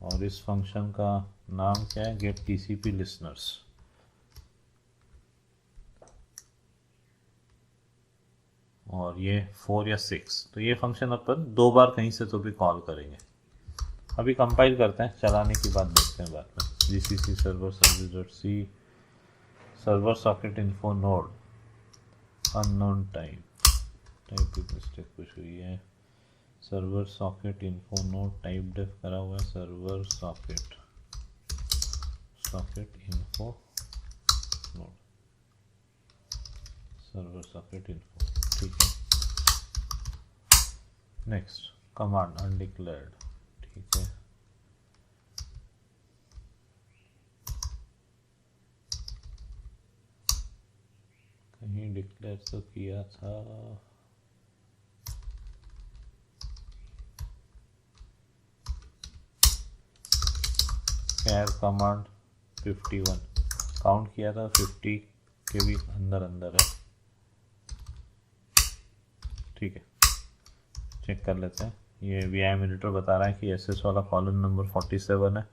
और इस फंक्शन का नाम क्या है, गेट टीसीपी लिसनर्स। और ये 4 या 6, तो ये फंक्शन अपन 2 बार कहीं से तो भी कॉल करेंगे। अभी कंपाइल करते हैं, चलाने की बात देखते हैं बाद में। जीसीसी सर्वर सर्विस.c server socket info node unknown type की मिस्टेक कुछ हुई है। Server socket info node typedef करा हुआ है, server socket info node, server socket info, ठीक है। नेक्स्ट कमांड अनडिक्लेयर्ड, ठीक है। कहीं डिक्लेयर तो किया था, कैर कमांड 51 काउंट किया था, 50 के भी अंदर है, ठीक है। चेक कर लेते हैं। ये VIM एडिटर बता रहा है कि एसएस वाला कॉलम नंबर 47 है,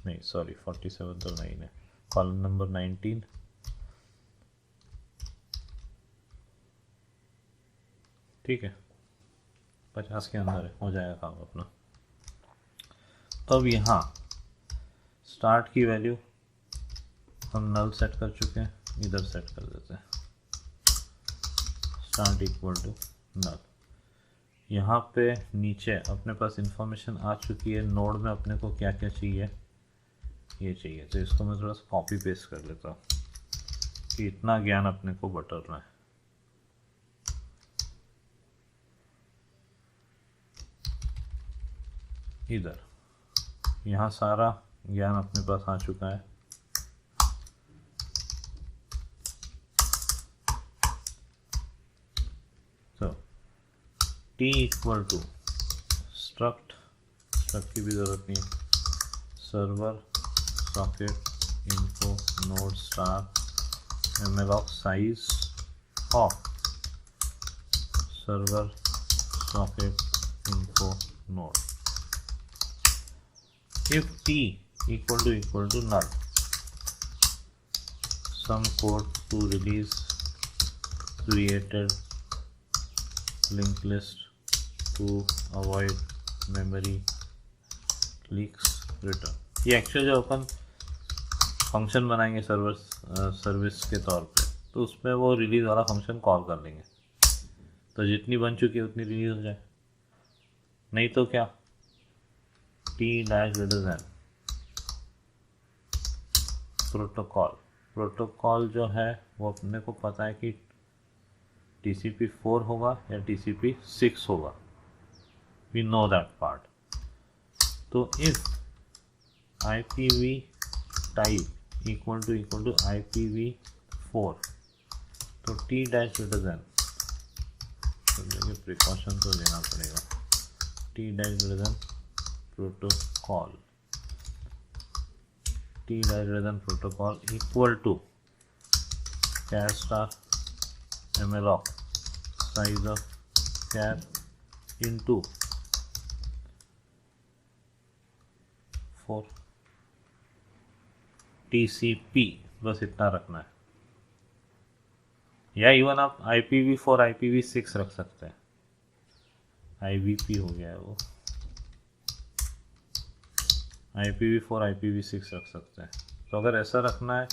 नहीं सॉरी 47 तो नहीं है, कॉलम नंबर 19, ठीक है। 50 के अंदर है, हो जाएगा काम अपना। तो अब यहाँ स्टार्ट की वैल्यू हम नल सेट कर चुके हैं, इधर सेट कर देते हैं स्टार्ट इक्वल टू नल। यहाँ पे नीचे अपने पास इंफॉर्मेशन आ चुकी है, नोड में अपने को क्या क्या चाहिए, ये चाहिए। तो इसको मैं थोड़ा सा कॉपी पेस्ट कर लेता हूँ कि इतना ज्ञान अपने को बटरना है। इधर यहाँ सारा ज्ञान अपने पास आ चुका है। तो टी इक्वल टू स्ट्रक्ट की भी ज़रूरत नहीं है, server socket info node star malloc size of server socket info node. if t equal to null, some code to release created linked list to avoid memory leaks return। ये एक्चुअली जो अपन फंक्शन बनाएंगे सर्विस के तौर पे, तो उसमें वो रिलीज वाला फंक्शन कॉल कर लेंगे, तो जितनी बन चुकी है उतनी रिलीज हो जाए। नहीं तो क्या, t dash greater than protocol जो है वो अपने को पता है कि TCP 4 होगा या TCP 6 होगा, वी नो दैट पार्ट। तो if IPv type equal to IPv4, तो t डैश ग्रेटर देन, तो प्रिकॉशन तो लेना पड़ेगा, t dash greater than protocol, t dash greater than protocol equal to char star malloc size of char into 4 TCP, बस इतना रखना है। या इवन आप IPv4 IPv6 रख सकते हैं, IVP हो गया है वो, IPv4 IPv6 रख सकते हैं। तो अगर ऐसा रखना है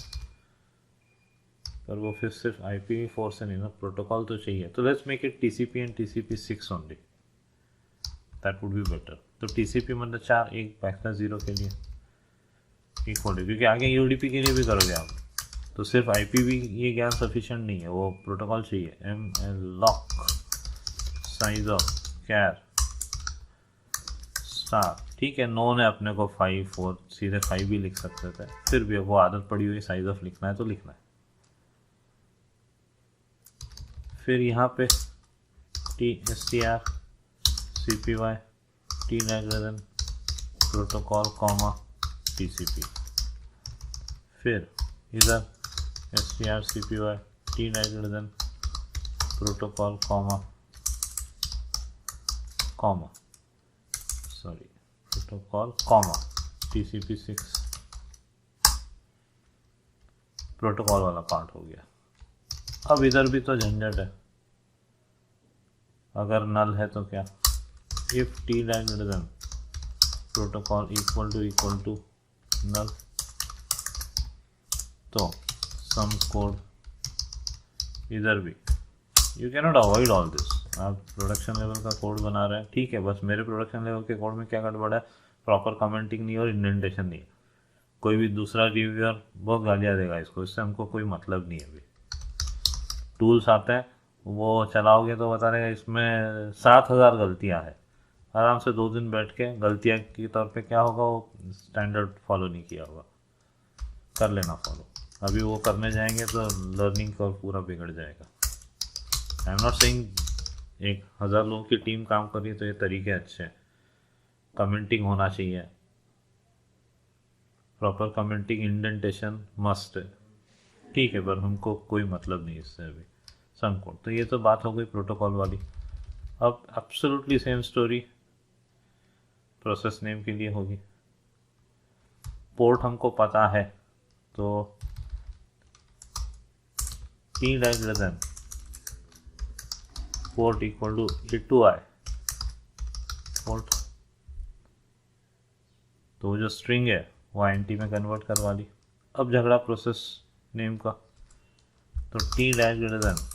पर वो फिर सिर्फ IPv4 से नहीं ना, प्रोटोकॉल तो चाहिए। तो let's make it TCP and TCP/6 only, that would be better. तो TCP मतलब 4 1 0 के लिए इक्वल टू, क्योंकि आगे UDP के लिए भी करोगे आप, तो सिर्फ IPv ये ज्ञान सफिशिएंट नहीं है, वो प्रोटोकॉल चाहिए। malloc size of char star, ठीक है, नोन है अपने को 5 4, सीधे 5 भी लिख सकते थे, फिर भी वो आदत पड़ी हुई साइज ऑफ लिखना है तो लिखना है। फिर यहाँ पे TSTR CPY T greater protocol comma TCP, फिर इधर STR CPY T greater protocol comma protocol comma TCP/6 protocol वाला पार्ट हो गया। अब इधर भी तो झंझट है, अगर नल है तो क्या, if T greater than protocol equal to null, तो सम कोड इधर भी, you can not avoid all this. आप प्रोडक्शन लेवल का कोड बना रहे हैं, ठीक है, बस मेरे प्रोडक्शन लेवल के कोड में क्या गड़बड़ है, प्रॉपर कमेंटिंग नहीं और इंडेंटेशन नहीं है। कोई भी दूसरा रिव्यूअर बहुत गालियाँ देगा इसको, इससे हमको कोई मतलब नहीं है। अभी टूल्स आते हैं, वो चलाओगे तो बता देगा इसमें 7000 गलतियाँ हैं। आराम से 2 दिन बैठ के गलतियाँ के तौर पे क्या होगा, वो स्टैंडर्ड फॉलो नहीं किया होगा, कर लेना फॉलो। अभी वो करने जाएंगे तो लर्निंग कर्व पूरा बिगड़ जाएगा। आई एम नॉट सेइंग 1000 लोगों की टीम काम कर रही है तो ये तरीके अच्छे हैं, कमेंटिंग होना चाहिए, प्रॉपर कमेंटिंग, इंडेंटेशन मस्ट है, ठीक है, पर हमको कोई मतलब नहीं इससे अभी सम कोड। तो ये तो बात हो गई प्रोटोकॉल वाली। अब absolutely same story process name के लिए होगी। पोर्ट हमको पता है, तो T greater than port equal to A2I port, तो वो जो स्ट्रिंग है वो INT में कन्वर्ट करवा ली। अब झगड़ा प्रोसेस नेम का, तो T greater than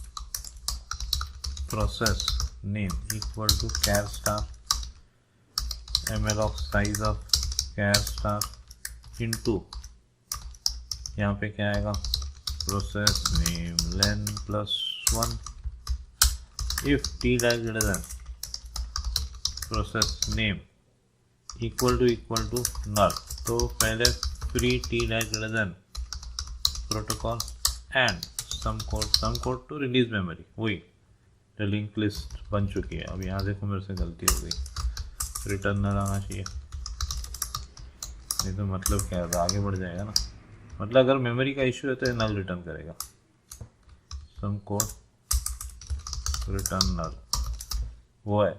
process name equal to char star malloc size of char star into, यहाँ पे क्या आएगा, process name len +1 if T greater than process name equal to null. तो पहले free T greater than protocol and some code to release memory, वही लिंक लिस्ट बन चुकी है। अब यहाँ देखो मेरे से गलती हो गई, रिटर्न नल आना चाहिए, नहीं तो मतलब क्या है, आगे बढ़ जाएगा ना। मतलब अगर मेमोरी का इश्यू है तो ये नल रिटर्न करेगा, सम कोड रिटर्न नल, वो है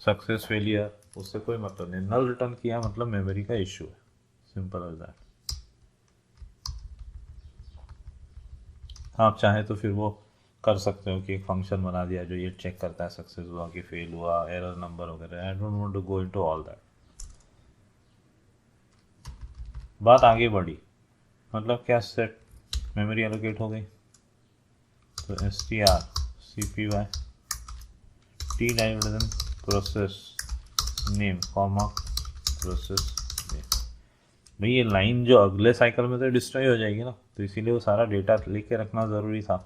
सक्सेस फेलियर, उससे कोई मतलब नहीं। नल रिटर्न किया मतलब मेमोरी का इश्यू है, सिंपल एज दैट। आप चाहे तो फिर वो कर सकते हो कि एक फंक्शन बना दिया जो ये चेक करता है सक्सेस हुआ कि फेल हुआ, एरर नंबर वगैरह। I don't want to go into all that. बात आगे बढ़ी, मतलब क्या, सेट मेमोरी एलोकेट हो गई, तो STR CPY T greater than process name comma process name. भाई ये लाइन जो अगले साइकिल में तो डिस्ट्रॉय हो जाएगी ना, तो इसीलिए वो सारा डेटा लेके रखना ज़रूरी था,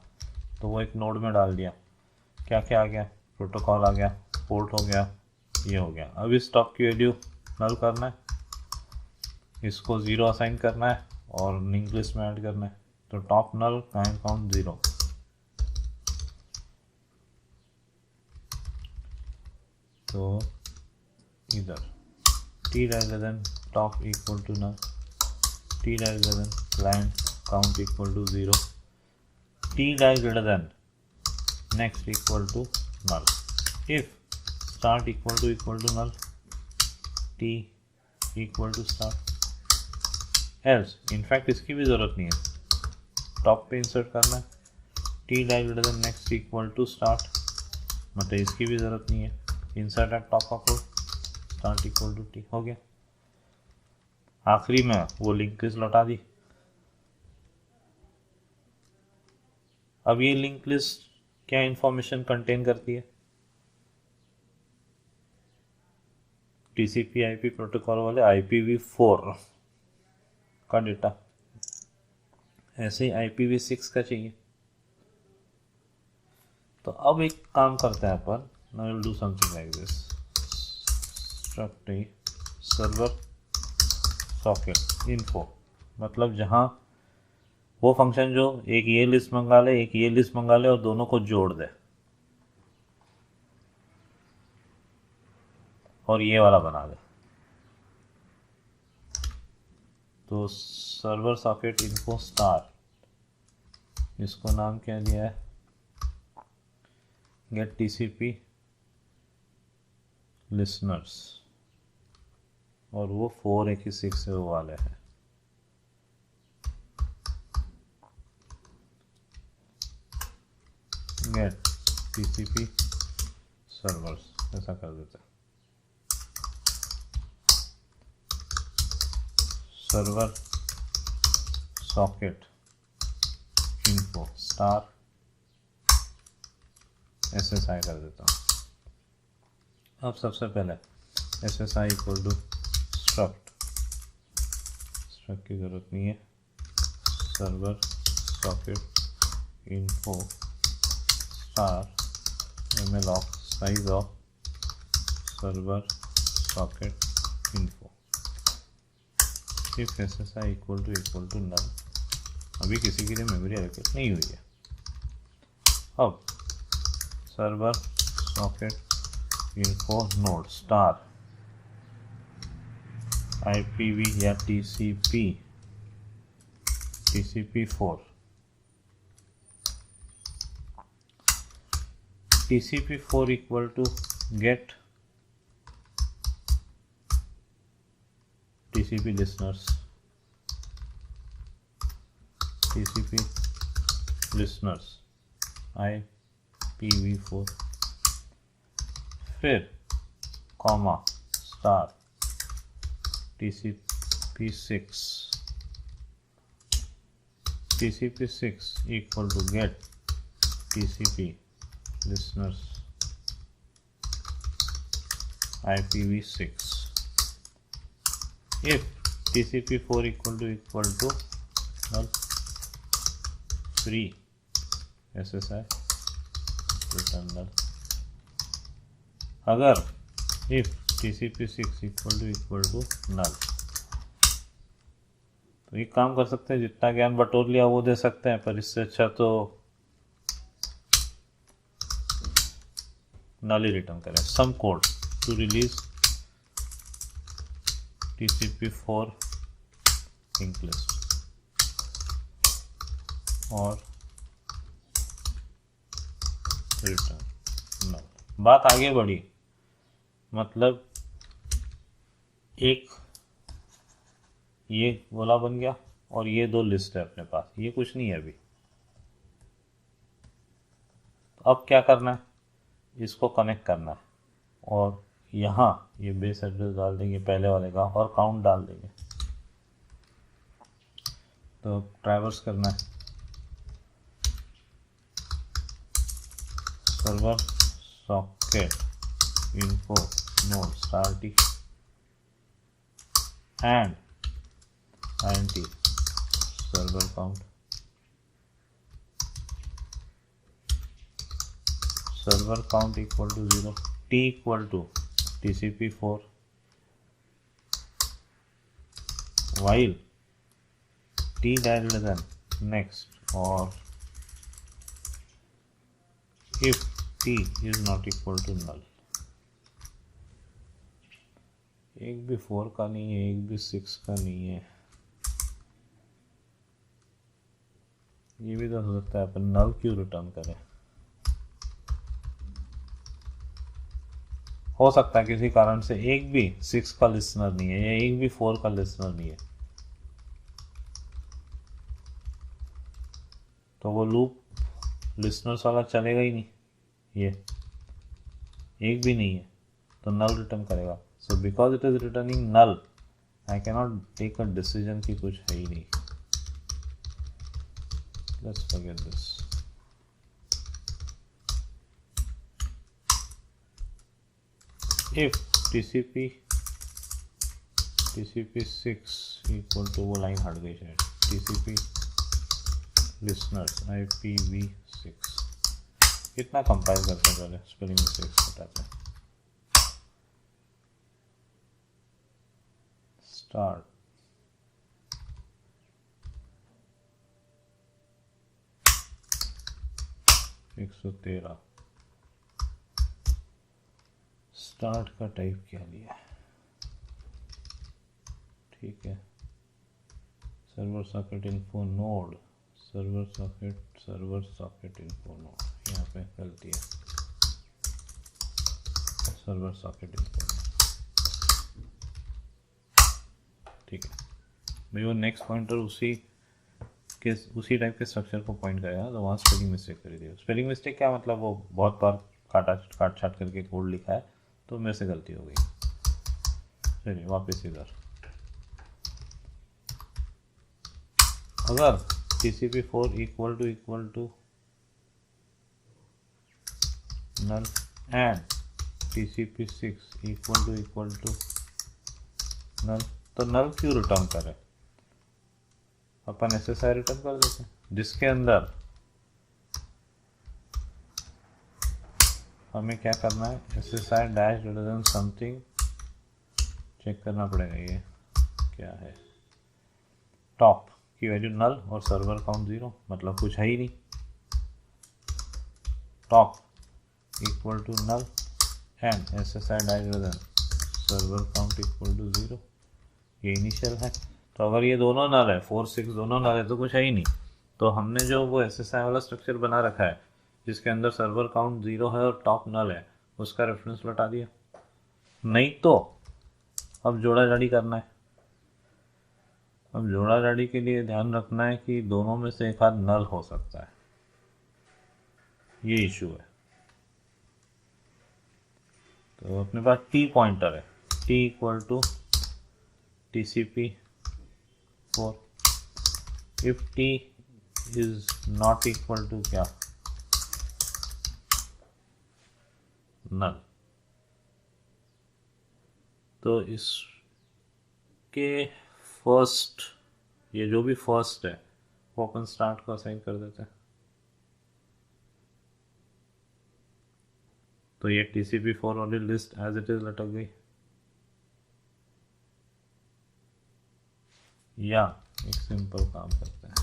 तो वो एक नोड में डाल दिया। क्या क्या आ गया, प्रोटोकॉल आ गया, पोर्ट हो गया, ये हो गया। अब इस टॉप की वैल्यू नल करना है, इसको 0 असाइन करना है और लिंक लिस्ट में ऐड करना है, तो टॉप नल काउंट 0, तो इधर T greater than top equal to null, T greater than client count equal to 0, T greater than next equal to null, if start equal to null, T equal to start, else in fact इसकी भी ज़रूरत नहीं है, टॉप पे इंसर्ट करना है, T greater than next equal to start, मतलब इसकी भी ज़रूरत नहीं है, insert at top of row, start equal to T, हो गया। आखिरी में वो लिंक लिस्ट लौटा दी, अब ये लिंक लिस्ट क्या इंफॉर्मेशन कंटेन करती है? टीसीपी आईपी प्रोटोकॉल वाले IPv4 का डेटा, ऐसे ही IPv6 का चाहिए। तो अब एक काम करते हैं अपन, now we'll do something like this, struct a server socket info, मतलब जहाँ वो फंक्शन जो एक ये लिस्ट मंगा ले, एक ये लिस्ट मंगा ले और दोनों को जोड़ दे और ये वाला बना दे। तो सर्वर सॉकेट इन्फो स्टार, इसको नाम क्या दिया है? गेट TCP लिसनर्स, और वो 486 से वो वाले हैं। गेट TCP सर्वर्स, ऐसा कर देते हैं। Server socket info star SSI कर देता हूँ। अब सबसे पहले SSI इक्वल टू स्ट्रक्ट की ज़रूरत नहीं है, server socket info star mloc size of server socket info if SSI equal to नल। अभी किसी के लिए मेमोरी एलोकेट नहीं हुई है। अब server socket info node star IPv या TCP4 TCP4 equal to get TCP listeners, TCP listeners IPv4, फिर comma star TCP6 equal to get TCP listeners IPv6 if TCP4 equal to null free SSI return null। अगर if TCP6 equal to null, तो ये काम कर सकते हैं। जितना ज्ञान बटोर लिया वो दे सकते हैं, पर इससे अच्छा तो null ही रिटर्न करें। Some code to release TCP4 link list और रिटर्न null। बात आगे बढ़ी, मतलब एक ये वाला बन गया और ये दो लिस्ट है अपने पास, ये कुछ नहीं है अभी। तो अब क्या करना है, इसको कनेक्ट करना है और यहाँ ये बेस एड्रेस डाल देंगे पहले वाले का और काउंट डाल देंगे। तो ट्रैवर्स करना है server socket info node star T and int server count, server count equal to 0, t equal to TCP4 while t greater than next or if t is not equal to null। एक भी 4 का नहीं है, एक भी 6 का नहीं है, ये भी तो हो सकता है। अपन नल क्यों रिटर्न करें? हो सकता है किसी कारण से एक भी 6 का लिसनर नहीं है या एक भी 4 का लिसनर नहीं है, तो वो लूप लिसनर्स वाला चलेगा ही नहीं। ये एक भी नहीं है तो नल रिटर्न करेगा। So because it is returning null, I can not take a decision कि कुछ है ही नहीं। Let's forget this. If TCP6 equal to, वो लाइन हट गई शायद, TCP लिसनर्स IPv6, कितना कंपाइल करते हैं पहले, स्पेलिंग मिस्टेक्स हटाते हैं। स्टार्ट 113, स्टार्ट का टाइप क्या लिया, ठीक है, server socket info node, server socket info node, यहाँ पे गलती है, सर्वर सॉकेट इन्फो नोड, ठीक है भाई। वो नेक्स्ट पॉइंटर उसी टाइप के स्ट्रक्चर को पॉइंट करेगा, तो वहाँ स्पेलिंग मिस्टेक कर दी। स्पेलिंग मिस्टेक क्या मतलब, वो बहुत बार काट छाट करके कोड लिखा है, तो मेरे से गलती हो गई। चलिए वापस इधर, अगर TCP4 equal to null and TCP6 equal to null, तो नल क्यों रिटर्न करे, अपन SSI रिटर्न कर देते हैं, जिसके अंदर हमें क्या करना है, SSI dash greater than something, check करना पड़ेगा ये क्या है, टॉप की वैल्यू नल और सर्वर काउंट 0, मतलब कुछ है ही नहीं, top equal to null and SSI dash greater than server count equal to 0, ये इनिशियल है। तो अगर ये दोनों नल है, 4 6 दोनों नल है, तो कुछ है ही नहीं। तो हमने जो वो SSI वाला स्ट्रक्चर बना रखा है, जिसके अंदर सर्वर काउंट 0 है और टॉप नल है, उसका रेफरेंस लौटा दिया। नहीं तो अब जोड़ा जाड़ी करना है। अब जोड़ा जाड़ी के लिए ध्यान रखना है कि दोनों में से एक आध नल हो सकता है, ये इशू है। तो अपने पास T पॉइंटर है, T equal to TCP4, if T is not equal to क्या, नल। तो इसके फर्स्ट, ये जो भी फर्स्ट है वो अपन स्टार्ट को असाइन कर देते हैं। तो ये TCP4 वाली लिस्ट एज इट इज लटक गई, या एक सिंपल काम करते हैं,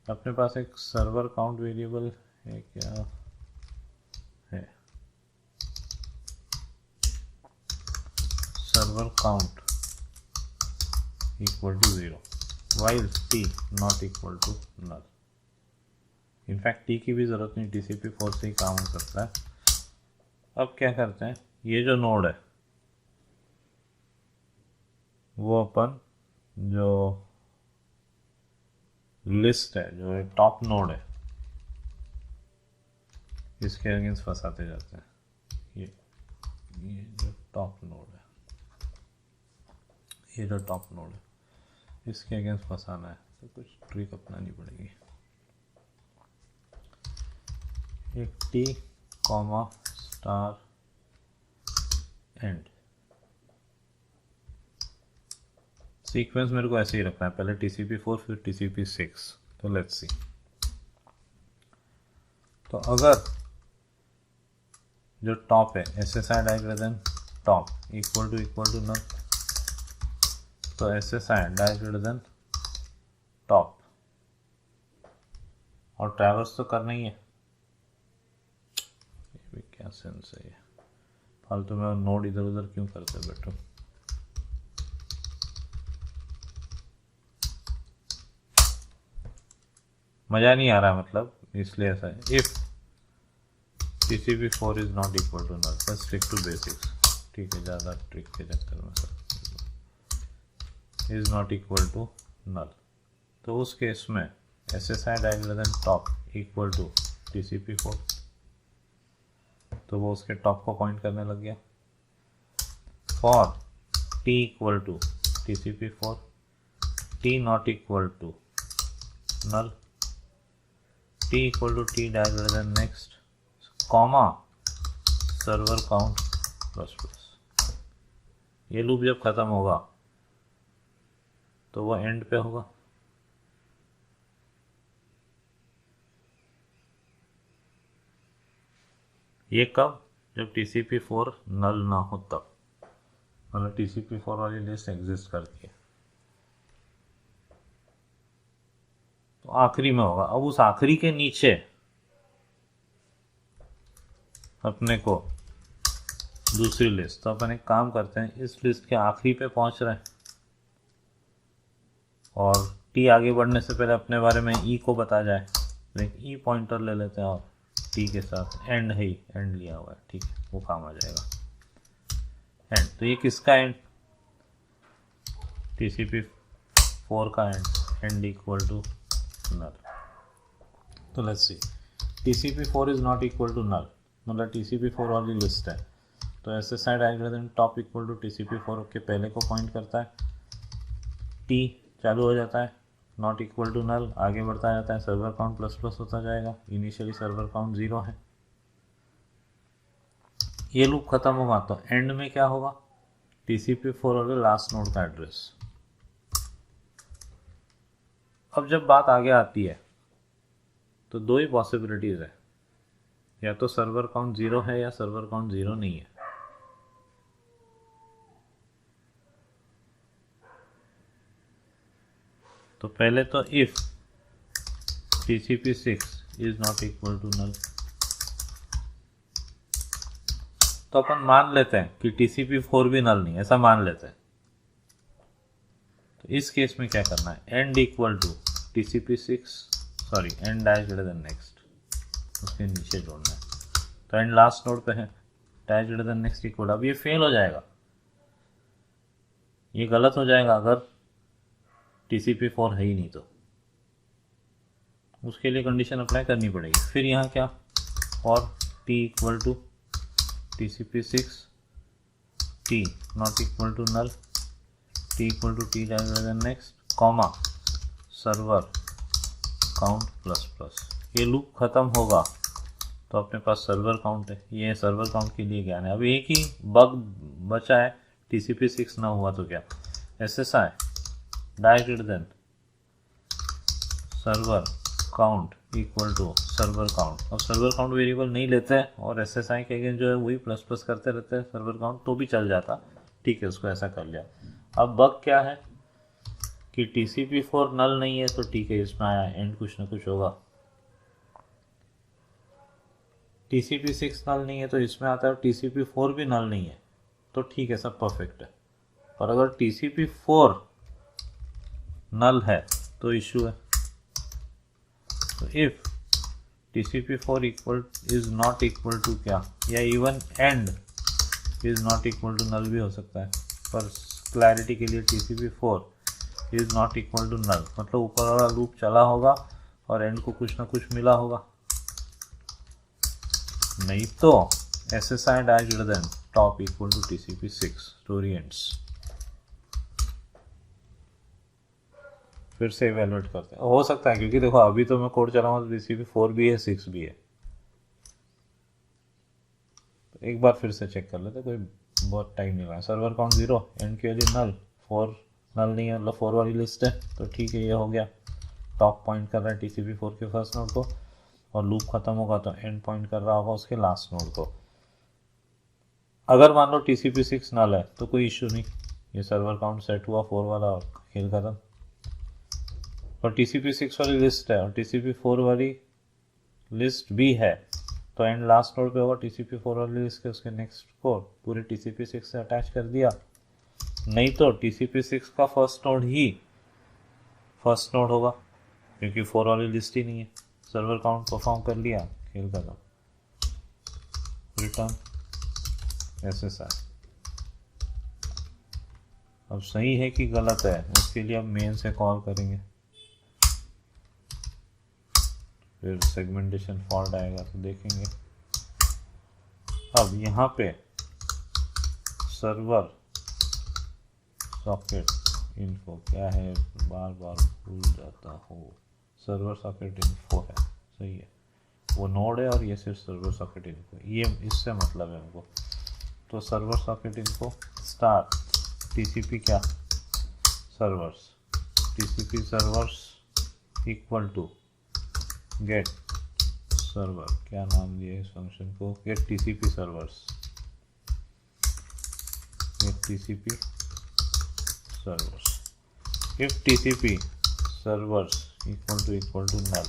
अपने पास एक सर्वर काउंट वेरिएबल है, क्या है, server count equal to 0 while T not equal to null. In fact T की भी ज़रूरत नहीं, TCP4 से ही काम हो सकता है। अब क्या करते हैं, ये जो नोड है वो अपन जो लिस्ट है, जो टॉप नोड है, इसके अगेंस्ट फंसाते जाते हैं। ये जो टॉप नोड है, ये जो टॉप नोड है, इसके अगेंस्ट फंसाना है, तो कुछ ट्रिक अपनानी पड़ेगी। एक T comma star and, sequence मेरे को ऐसे ही रखना है, पहले TCP4 फिर TCP6। तो लेट्स सी, तो अगर जो टॉप है SSI dash greater than top equal to null, तो SSI dash greater than top, और ट्रैवर्स तो करना ही है। ये भी क्या सेंस है, ये फालतू में नोड इधर उधर क्यों करते बैठो। मज़ा नहीं आ रहा मतलब, इसलिए ऐसा है। If TCP4 is not equal to null, बस स्टिक टू बेसिक्स, ठीक है, ज़्यादा ट्रिक के चक्कर में सब is not equal to null. तो उस केस में SSI dash greater than top equal to TCP4, तो वो उसके टॉप को पॉइंट करने लग गया। For T equal to TCP4, T not equal to null, T equal to T dash greater than next, comma server count plus plus. ये लूप जब खत्म होगा तो वो एंड पे होगा। ये कब? जब TCP4 नल ना हो तब, मतलब TCP4 वाली लिस्ट एग्जिस्ट करती है तो आखिरी में होगा। अब उस आखिरी के नीचे अपने को दूसरी लिस्ट, तो अपन एक काम करते हैं, इस लिस्ट के आखिरी पे पहुंच रहे हैं और टी आगे बढ़ने से पहले अपने बारे में ई को बता जाए, तो एक ई पॉइंटर ले लेते हैं और टी के साथ एंड है ही, एंड लिया हुआ है, ठीक है, वो काम आ जाएगा एंड। तो ये किसका एंड? TCP4 का एंड इक्वल टू नल। तो let's see, TCP4 is not equal to null, मतलब TCP4 वाली लिस्ट है, तो SSI diagram top equal to TCP4 के पहले को पॉइंट करता है, टी चालू हो जाता है, नॉट इक्वल टू नल, आगे बढ़ता जाता है, सर्वर काउंट प्लस प्लस होता जाएगा, इनिशियली सर्वर काउंट 0 है। ये लूप खत्म होगा तो एंड में क्या होगा? TCP4 वाले लास्ट नोड का एड्रेस। अब जब बात आगे आती है तो दो ही पॉसिबिलिटीज है, या तो सर्वर काउंट 0 है या सर्वर काउंट 0 नहीं है। तो पहले तो if TCP6 is not equal to null, तो अपन मान लेते हैं कि TCP4 भी नल नहीं है, ऐसा मान लेते हैं। तो इस केस में क्या करना है? End equal to TCP6 sorry end dash greater than next, उसके नीचे जोड़ना है। तो एंड लास्ट नोड पे है, dash greater than next equal. अब ये फेल हो जाएगा, ये गलत हो जाएगा अगर TCP4 है ही नहीं, तो उसके लिए कंडीशन अप्लाई करनी पड़ेगी। फिर यहाँ क्या? और T equal to TCP6 T not equal to null, T equal to T greater than next, comma server count plus plus. ये लूप खत्म होगा तो अपने पास सर्वर काउंट है, ये सर्वर काउंट के लिए ज्ञान है। अब एक ही बग बचा है, TCP6 ना हुआ तो क्या? SSI dash greater than server count equal to server count. अब सर्वर काउंट वेरिएबल नहीं लेते हैं और SSI के अगेंस्ट जो है वही प्लस प्लस करते रहते हैं, सर्वर काउंट तो भी चल जाता, ठीक है, उसको ऐसा कर लिया। अब बग क्या है कि TCP4 नल नहीं है, तो ठीक है, इसमें आया एंड कुछ ना कुछ होगा। TCP6 नल नहीं है तो इसमें आता है TCP4 भी नल नहीं है, तो ठीक है, सब परफेक्ट है। पर अगर TCP4 नल है तो इशू है। तो if TCP4 equal is not equal to क्या, या even end is not equal to null भी हो सकता है, पर क्लैरिटी के लिए TCP4 is not equal to null, मतलब ऊपर वाला लूप चला होगा और एंड को कुछ ना कुछ मिला होगा। नहीं तो SSI dash greater than top equal to TCP6, story ends. फिर से इवेलुएट करते हैं, हो सकता है, क्योंकि देखो अभी तो मैं कोड चलाऊंगा तो TCP4 भी है, 6 भी है। तो एक बार फिर से चेक कर लेते, कोई बहुत टाइम नहीं लगा। सर्वर काउंट 0, एंड के लिए नल, 4 नल नहीं है, मतलब 4 वाली लिस्ट है, तो ठीक है, ये हो गया। टॉप पॉइंट कर रहा है TCP4 के फर्स्ट नोड को, और लूप खत्म होगा तो एंड पॉइंट कर रहा होगा उसके लास्ट नोड को। अगर मान लो TCP6 नल है तो कोई इश्यू नहीं, ये सर्वर काउंट सेट हुआ 4 वाला और खेल खत्म। और TCP6 वाली लिस्ट है और TCP4 वाली लिस्ट भी है, तो एंड लास्ट नोड पे होगा TCP4 वाली लिस्ट के, उसके नेक्स्ट को पूरे TCP6 से अटैच कर दिया। नहीं तो TCP6 का फर्स्ट नोड ही फर्स्ट नोड होगा, क्योंकि 4 वाली लिस्ट ही नहीं है। सर्वर काउंट परफॉर्म कर लिया, खेल खत्म, रिटर्न SSI। अब सही है कि गलत है उसके लिए अब मेन से कॉल करेंगे, फिर सेगमेंटेशन फॉल्ट आएगा तो देखेंगे। अब यहाँ पे सर्वर सॉकेट इन्फो क्या है, बार बार भूल जाता हूँ, सर्वर सॉकेट इन्फो है, सही है। वो नोड है और ये सिर्फ सर्वर सॉकेट इनको, ये इससे मतलब है हमको। तो सर्वर सॉकेट इनको स्टार टीसीपी क्या servers, TCP servers equal to get server, क्या नाम दिया इस फंक्शन को, get TCP servers, get TCP servers. If TCP servers equal to null,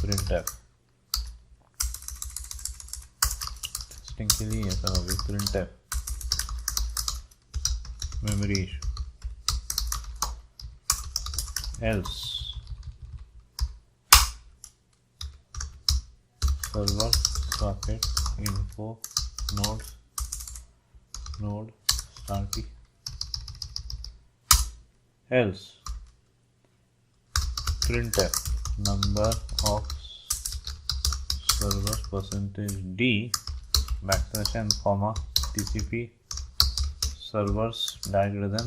printf, testing के लिए ऐसा होगी, printf memory issue, else server socket info node start, else printf number of servers percentage d backslash n comma tcp servers greater than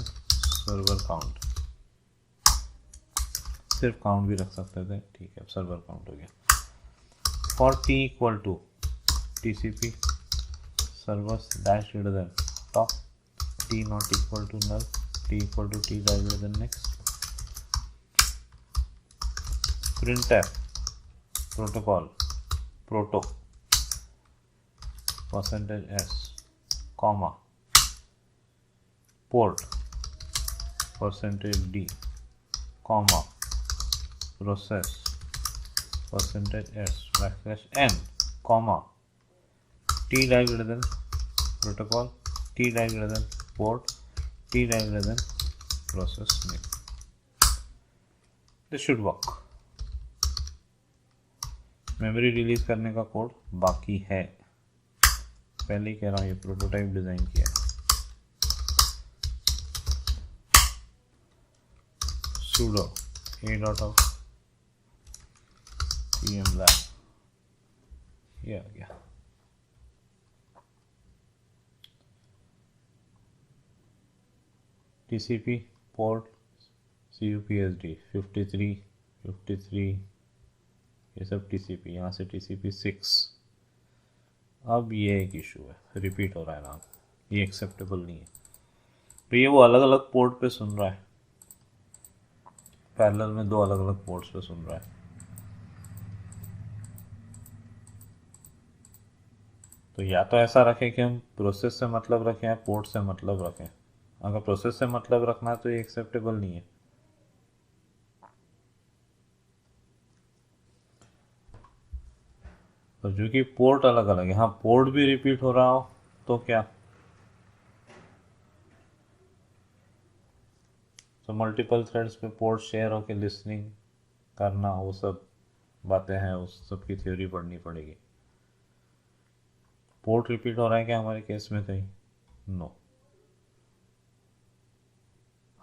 server count, सिर्फ काउंट भी रख सकते थे, ठीक है, अब सर्वर काउंट हो गया। For T equal to TCP servers dash greater than top, T not equal to null, T equal to T dash greater than next, printf protocol proto percentage S comma port percentage D comma process percentage S backslash N comma T die greater than protocol, T die greater than port, T die greater than process name. This should work. Memory release करने का कोड बाकी है, पहले ही कह रहा हूँ, ये प्रोटोटाइप डिजाइन किया है। sudo a dot of pmlab, ये आ गया। TCP पोर्ट CUPSD 53 ये सब TCP, यहाँ से TCP 6। अब ये एक इशू है, रिपीट हो रहा है नाम, ये एक्सेप्टेबल नहीं है। तो ये वो अलग अलग पोर्ट पे सुन रहा है, पैरेलल में दो अलग अलग पोर्ट्स पे सुन रहा है। तो या तो ऐसा रखें कि हम प्रोसेस से मतलब रखें या पोर्ट से मतलब रखें। अगर प्रोसेस से मतलब रखना है तो ये एक्सेप्टेबल नहीं है। तो जो कि पोर्ट अलग अलग है, हाँ पोर्ट भी रिपीट हो रहा हो तो क्या, तो मल्टीपल थ्रेड्स पे पोर्ट शेयर होकर लिसनिंग करना, वो सब बातें हैं, उस सब की थ्योरी पढ़नी पड़ेगी। पोर्ट रिपीट हो रहा है क्या हमारे केस में कहीं? नो।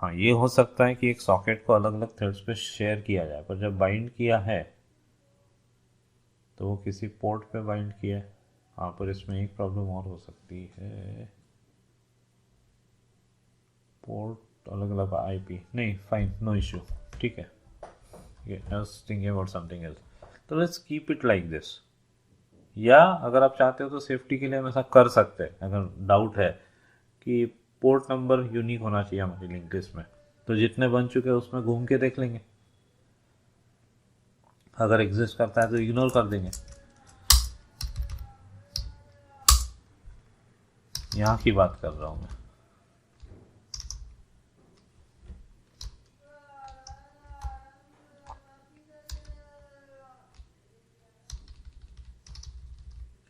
हाँ ये हो सकता है कि एक सॉकेट को अलग अलग थ्रेड्स पे शेयर किया जाए, पर जब बाइंड किया है तो वो किसी पोर्ट पे बाइंड किया है। हाँ पर इसमें एक प्रॉब्लम और हो सकती है, पोर्ट अलग अलग आईपी नहीं, फाइन, नो इश्यू, ठीक है। I was thinking about something else, तो let's keep it like this. या अगर आप चाहते हो तो सेफ्टी के लिए हम ऐसा कर सकते हैं, अगर डाउट है कि पोर्ट नंबर यूनिक होना चाहिए हमारी लिंक लिस्ट में, तो जितने बन चुके हैं उसमें घूम के देख लेंगे, अगर एग्जिस्ट करता है तो इग्नोर कर देंगे। यहाँ की बात कर रहा हूँ मैं।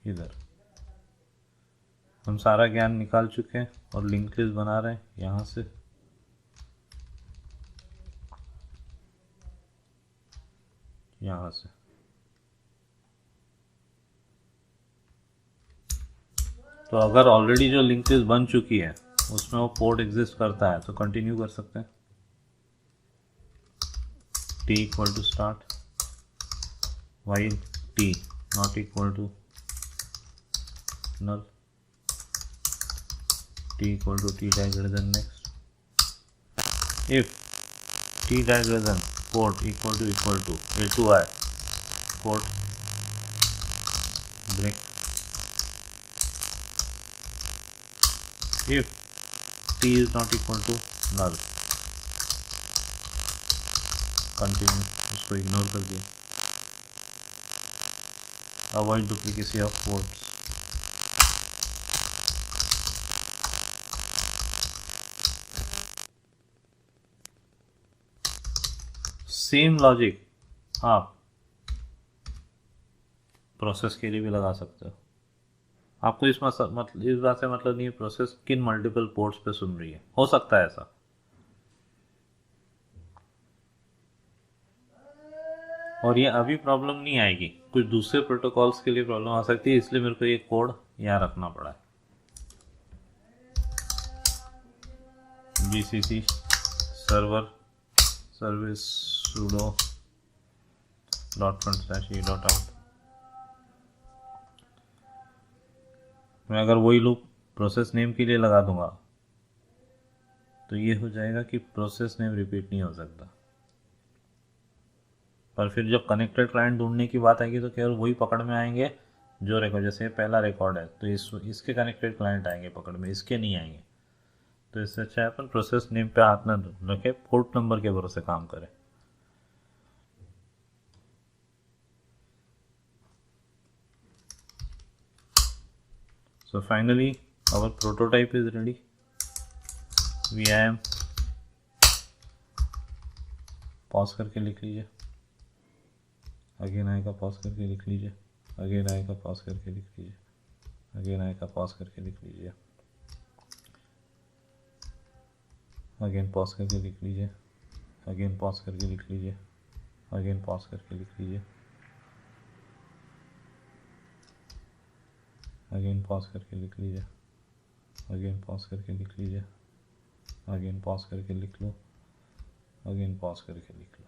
इधर हम सारा ज्ञान निकाल चुके हैं और लिंक लिस्ट बना रहे हैं यहाँ से। यहाँ से तो अगर ऑलरेडी जो लिंक लिस्ट बन चुकी है उसमें वो पोर्ट एग्जिस्ट करता है तो कंटिन्यू कर सकते हैं। t equal to start while t not equal to null, t equal to t die greater than next. If t die greater than port equal to a2i, port break if t is not equal to null, continue, उसको इग्नोर कर दिया। Avoid duplicacy of ports, same logic आप प्रोसेस के लिए भी लगा सकते हो। आपको इस बात से मतलब नहीं है प्रोसेस किन मल्टीपल पोर्ट्स पे सुन रही है, हो सकता है ऐसा। और ये अभी प्रॉब्लम नहीं आएगी, कुछ दूसरे प्रोटोकॉल्स के लिए प्रॉब्लम आ सकती है, इसलिए मेरे को ये कोड यहाँ रखना पड़ा है। GCC server service sudo .front/e.out। मैं अगर वही लूप प्रोसेस नेम के लिए लगा दूंगा तो ये हो जाएगा कि प्रोसेस नेम रिपीट नहीं हो सकता। पर फिर जब कनेक्टेड क्लाइंट ढूंढने की बात आएगी तो केवल वही पकड़ में आएंगे जो रिकॉर्ड, जैसे पहला रिकॉर्ड है तो इसके कनेक्टेड क्लाइंट आएंगे पकड़ में, इसके नहीं आएंगे। तो इससे अच्छा है अपन प्रोसेस नेम पे हाथ ना रखे, पोर्ट नंबर के भरोसे काम करें। So finally our prototype is ready. VIM pause करके लिख लीजिए, अगेन आएगा पॉज करके लिख लीजिए, अगेन आएगा पॉज करके लिख लीजिए, अगेन आएगा पॉज करके लिख लीजिए, अगेन पॉज करके लिख लीजिए, अगेन पॉज करके लिख लीजिए, अगेन पॉज करके लिख लीजिए, अगेन पॉज करके लिख लीजिए, अगेन पॉज करके लिख लीजिए, अगेन पॉज करके लिख लो, अगेन पॉज करके लिख लो।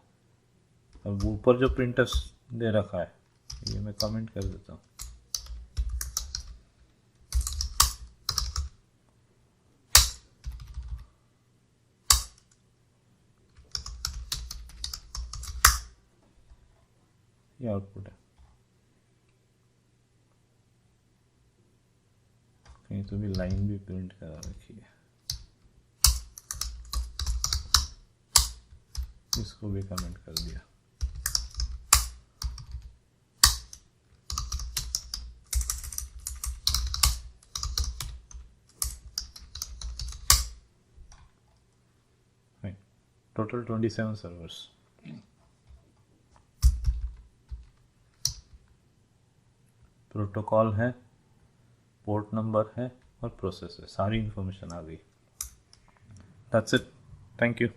अब ऊपर जो प्रिंटर दे रखा है ये मैं कमेंट कर देता हूँ। ये आउटपुट है, कहीं तो भी लाइन भी प्रिंट करा रखी है, इसको भी कमेंट कर दिया। Total 27 servers. प्रोटोकॉल है, पोर्ट नंबर है और प्रोसेस है, सारी इंफॉर्मेशन आ गई। That's it, thank you.